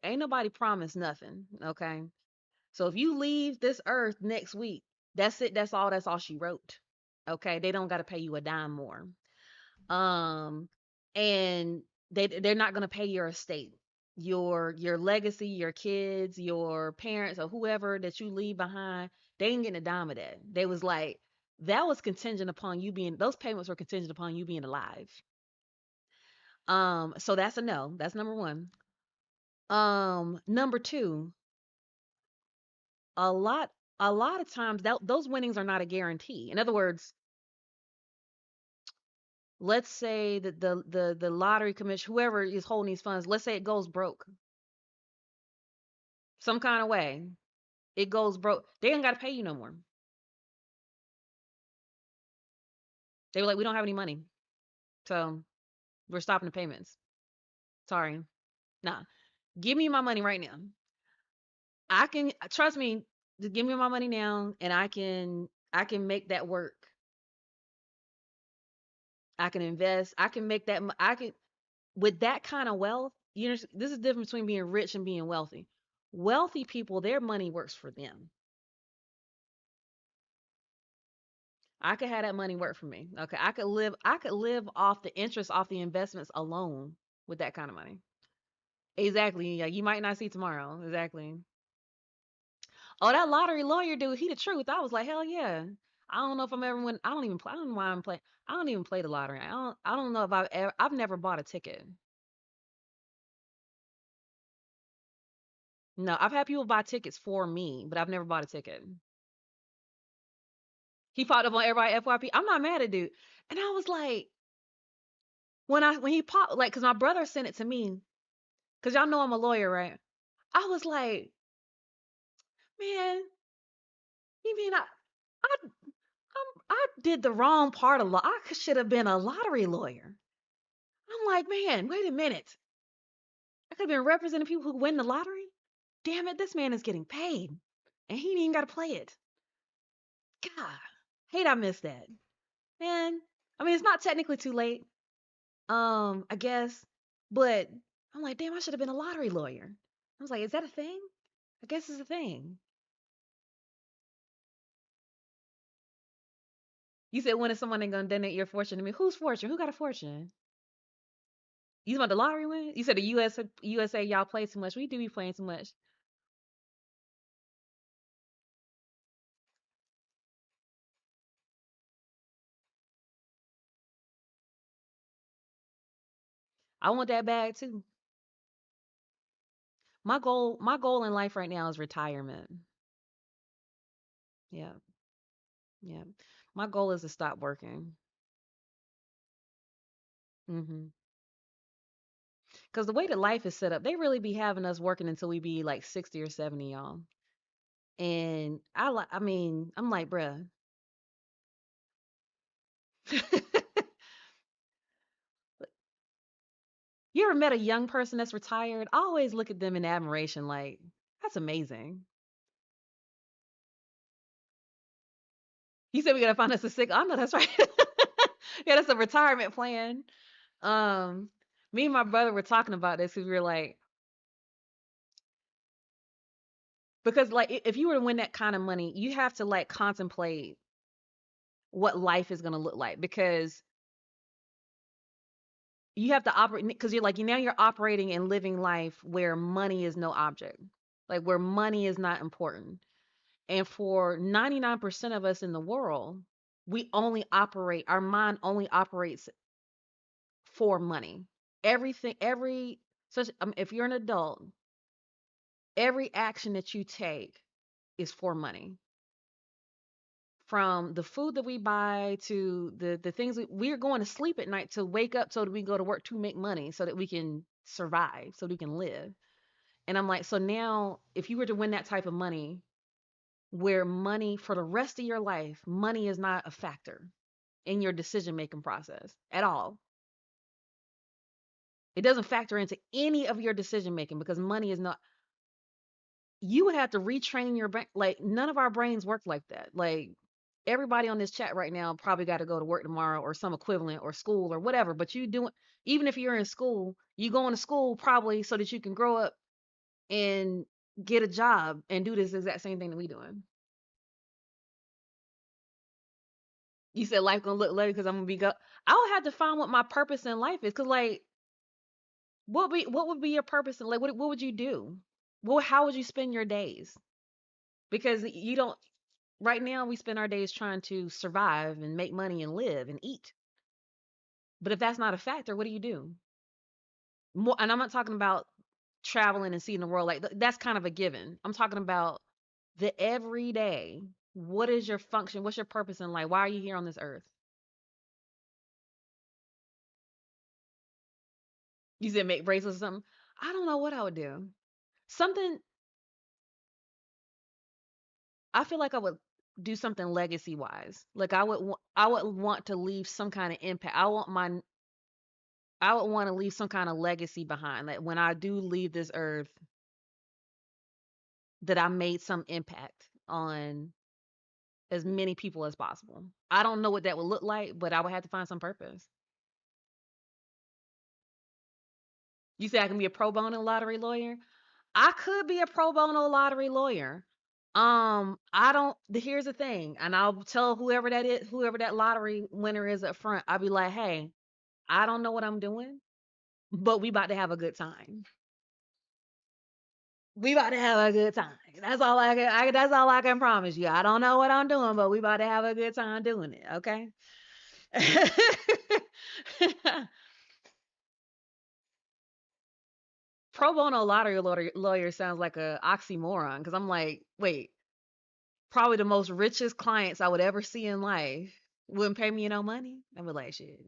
Ain't nobody promised nothing. Okay. So if you leave this earth next week, that's it. That's all she wrote. Okay. They don't got to pay you a dime more. Um, and they're not gonna pay your estate, your legacy, your kids, your parents, or whoever that you leave behind. They ain't getting a dime of that. They was like that was contingent upon you being. Those payments were contingent upon you being alive. So that's a no. That's number one. Number two, a lot a lot of times those winnings are not a guarantee. In other words, let's say that the lottery commission, whoever is holding these funds, let's say it goes broke some kind of way. It goes broke. They ain't got to pay you no more. They were like, we don't have any money, so we're stopping the payments. Sorry, nah. Give me my money right now. I can trust me. Just give me my money now, and I can make that work. I can invest. I can make that. I can with that kind of wealth. This is the difference between being rich and being wealthy. Wealthy people, their money works for them. I could have that money work for me. Okay, I could live off the interest off the investments alone with that kind of money. Exactly. Yeah, you might not see tomorrow. Exactly. Oh, that lottery lawyer dude, he the truth. I was like, hell yeah. I don't know if I'm ever win. I don't even play. I don't know why I'm playing. I don't even play the lottery. I don't know if I've never bought a ticket. No, I've had people buy tickets for me, but I've never bought a ticket. He popped up on everybody FYP. I'm not mad at dude. And I was like, when he popped, like, cause my brother sent it to me. Cause y'all know I'm a lawyer, right? I was like, man, you mean I, I did the wrong part of law. I should have been a lottery lawyer. I'm like, man, wait a minute. I could have been representing people who win the lottery. Damn it, this man is getting paid, and he ain't even got to play it. God, hate I missed that, man. I mean, it's not technically too late, I guess, but I'm like, damn, I should have been a lottery lawyer. I was like, is that a thing? I guess it's a thing. You said when is someone ain't gonna donate your fortune to me? Whose fortune? Who got a fortune? You want the lottery win? You said the USA y'all play too much. We do be playing too much. I want that bag too. My goal in life right now is retirement. Yeah, yeah. My goal is to stop working. Mhm. Cuz the way that life is set up, they really be having us working until we be like 60 or 70, y'all. And I mean, I'm like, bruh. You ever met a young person that's retired? I always look at them in admiration like, that's amazing. He said we gotta find us a sick. I know that's right. Yeah, that's a retirement plan. Um, Me and my brother were talking about this because we were like, because like if you were to win that kind of money, you have to like contemplate what life is gonna look like because you have to operate because you're like you now you're operating and living life where money is no object, like where money is not important. And for 99% of us in the world, we only operate, our mind only operates for money. Everything, such, if you're an adult, every action that you take is for money. From the food that we buy to the things we're going to sleep at night to wake up so that we go to work to make money so that we can survive, so we can live. And I'm like, so now if you were to win that type of money, where money for the rest of your life, money is not a factor in your decision making process at all. It doesn't factor into any of your decision making because money is not, you would have to retrain your brain. Like none of our brains work like that. Like everybody on this chat right now probably got to go to work tomorrow or some equivalent or school or whatever. But you doing, even if you're in school, you going to school probably so that you can grow up and get a job and do this exact same thing that we doing. You said life gonna look later because I'm gonna be go. I would have to find what my purpose in life is. Cause like, what would be your purpose and like what would you do? Well, how would you spend your days? Because you don't. Right now, we spend our days trying to survive and make money and live and eat. But if that's not a factor, what do you do? More, and I'm not talking about traveling and seeing the world like that's kind of a given. I'm talking about the everyday. What is your function? What's your purpose in life? Why are you here on this earth? You said make bracelets or something. I don't know what I would do. Something I feel like I would do something legacy wise. Like I would want to leave some kind of impact. I would want to leave some kind of legacy behind. Like when I do leave this earth, that I made some impact on as many people as possible. I don't know what that would look like, but I would have to find some purpose. You say I can be a pro bono lottery lawyer? I could be a pro bono lottery lawyer. I don't. Here's the thing, and I'll tell whoever that is, whoever that lottery winner is up front. I'll be like, hey, I don't know what I'm doing, but we about to have a good time. We about to have a good time. That's all that's all I can promise you. I don't know what I'm doing, but we about to have a good time doing it. Okay. Pro bono lawyer sounds like a oxymoron because I'm like, wait, probably the most richest clients I would ever see in life wouldn't pay me no money. I would like shit.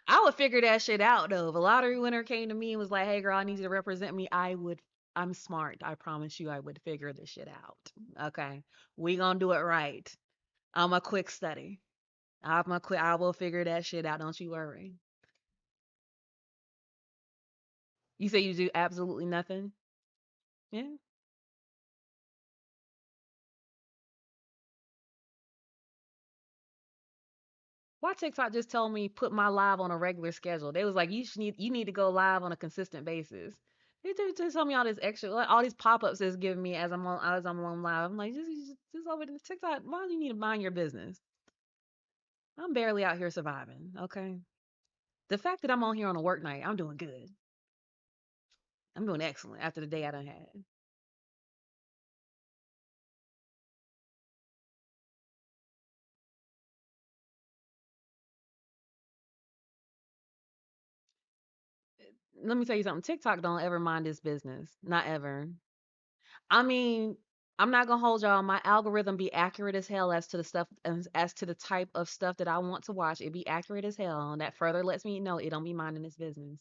I would figure that shit out though. If a lottery winner came to me and was like, "Hey, girl, I need you to represent me," I would. I'm smart. I promise you, I would figure this shit out. Okay, we gonna do it right. I'm a quick study. I'm a quick. I will figure that shit out. Don't you worry. You say you do absolutely nothing. Yeah. Why TikTok just told me put my live on a regular schedule? They was like, you need to go live on a consistent basis. They just told me all this extra, like, all these pop ups is giving me as I'm on live. I'm like, just over to TikTok. Why do you need to mind your business? I'm barely out here surviving. Okay. The fact that I'm on here on a work night, I'm doing good. I'm doing excellent after the day I done had. Let me tell you something. TikTok don't ever mind its business. Not ever. I mean, I'm not gonna hold y'all. My algorithm be accurate as hell as to the stuff as to the type of stuff that I want to watch. It be accurate as hell, and that further lets me know it don't be minding its business.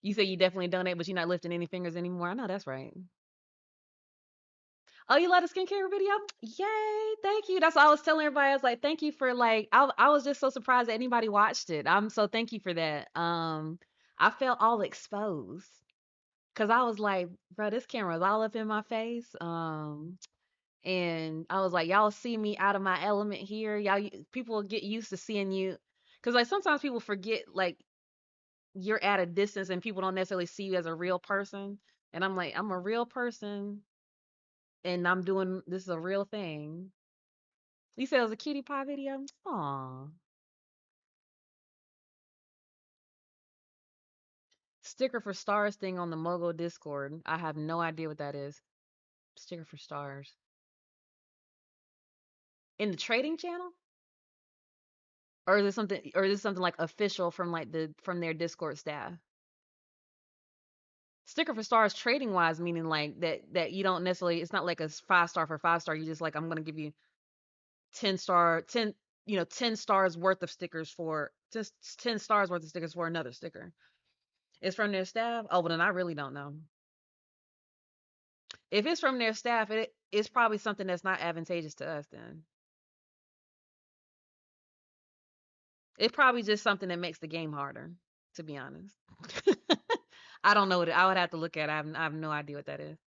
You say you definitely done it, but you're not lifting any fingers anymore. I know that's right. Oh, you love a skincare video? Yay! Thank you. That's what I was telling everybody. I was like, thank you for like. I was just so surprised that anybody watched it. I'm so thank you for that. I felt all exposed because I was like, bro, this camera is all up in my face. And I was like, y'all see me out of my element here. People get used to seeing you, because like sometimes people forget like you're at a distance and people don't necessarily see you as a real person. And I'm like, I'm a real person, and I'm doing this is a real thing. You said it was a cutie pie video. Aw, sticker for stars thing on the Mogo Discord. I have no idea what that is. Sticker for stars in the trading channel, or is it something? Or is it something like official from like from their Discord staff? Sticker for stars trading wise, meaning like that you don't necessarily, it's not like a 5 star for 5 star. You just like, I'm gonna give you 10 10 stars worth of stickers for just 10 stars worth of stickers for another sticker. It's from their staff. Oh, but then I really don't know. If it's from their staff, it's probably something that's not advantageous to us. Then it's probably just something that makes the game harder, to be honest. I don't know what I would have to look at. I have no idea what that is.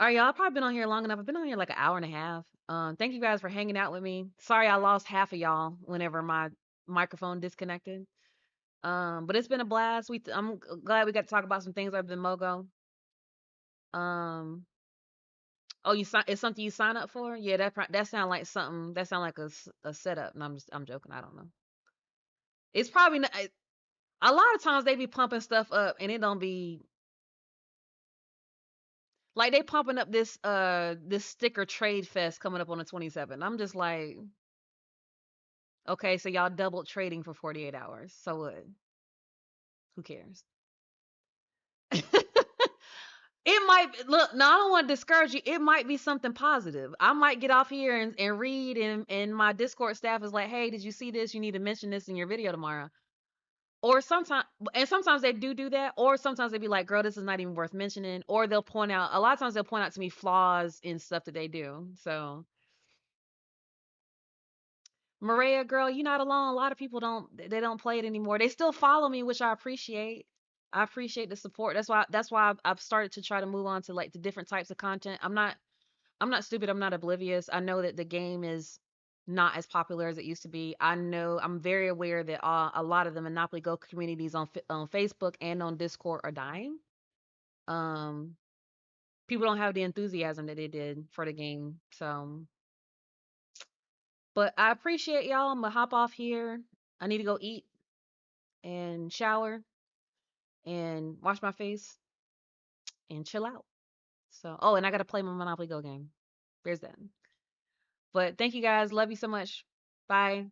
All right, y'all. I've probably been on here long enough. I've been on here like an hour and a half. Thank you guys for hanging out with me. Sorry I lost half of y'all whenever my microphone disconnected. But it's been a blast. I'm glad we got to talk about some things other than Mogo. Um, oh, it's something you sign up for? Yeah, that sound like something. That sound like a setup. And I'm joking. I don't know. It's probably not, a lot of times they be pumping stuff up and it don't be like they pumping up this sticker trade fest coming up on the 27th. I'm just like, okay, so y'all doubled trading for 48 hours. So what? Who cares? It might look. Now I don't want to discourage you. It might be something positive. I might get off here and read, and my Discord staff is like, "Hey, did you see this? You need to mention this in your video tomorrow." Or sometimes they do that. Or sometimes they be like, "Girl, this is not even worth mentioning." Or they'll point out. A lot of times they'll point out to me flaws in stuff that they do. So Maria, girl, you're not alone. A lot of people don't play it anymore. They still follow me, which I appreciate. I appreciate the support. That's why I've started to try to move on to like the different types of content. I'm not stupid. I'm not oblivious. I know that the game is not as popular as it used to be. I'm very aware that a lot of the Monopoly Go communities on Facebook and on Discord are dying. Um, People don't have the enthusiasm that they did for the game. So, but I appreciate y'all. I'm gonna hop off here. I need to go eat and shower and wash my face and chill out. So, oh, and I gotta play my Monopoly Go game. There's that. But thank you guys. Love you so much. Bye.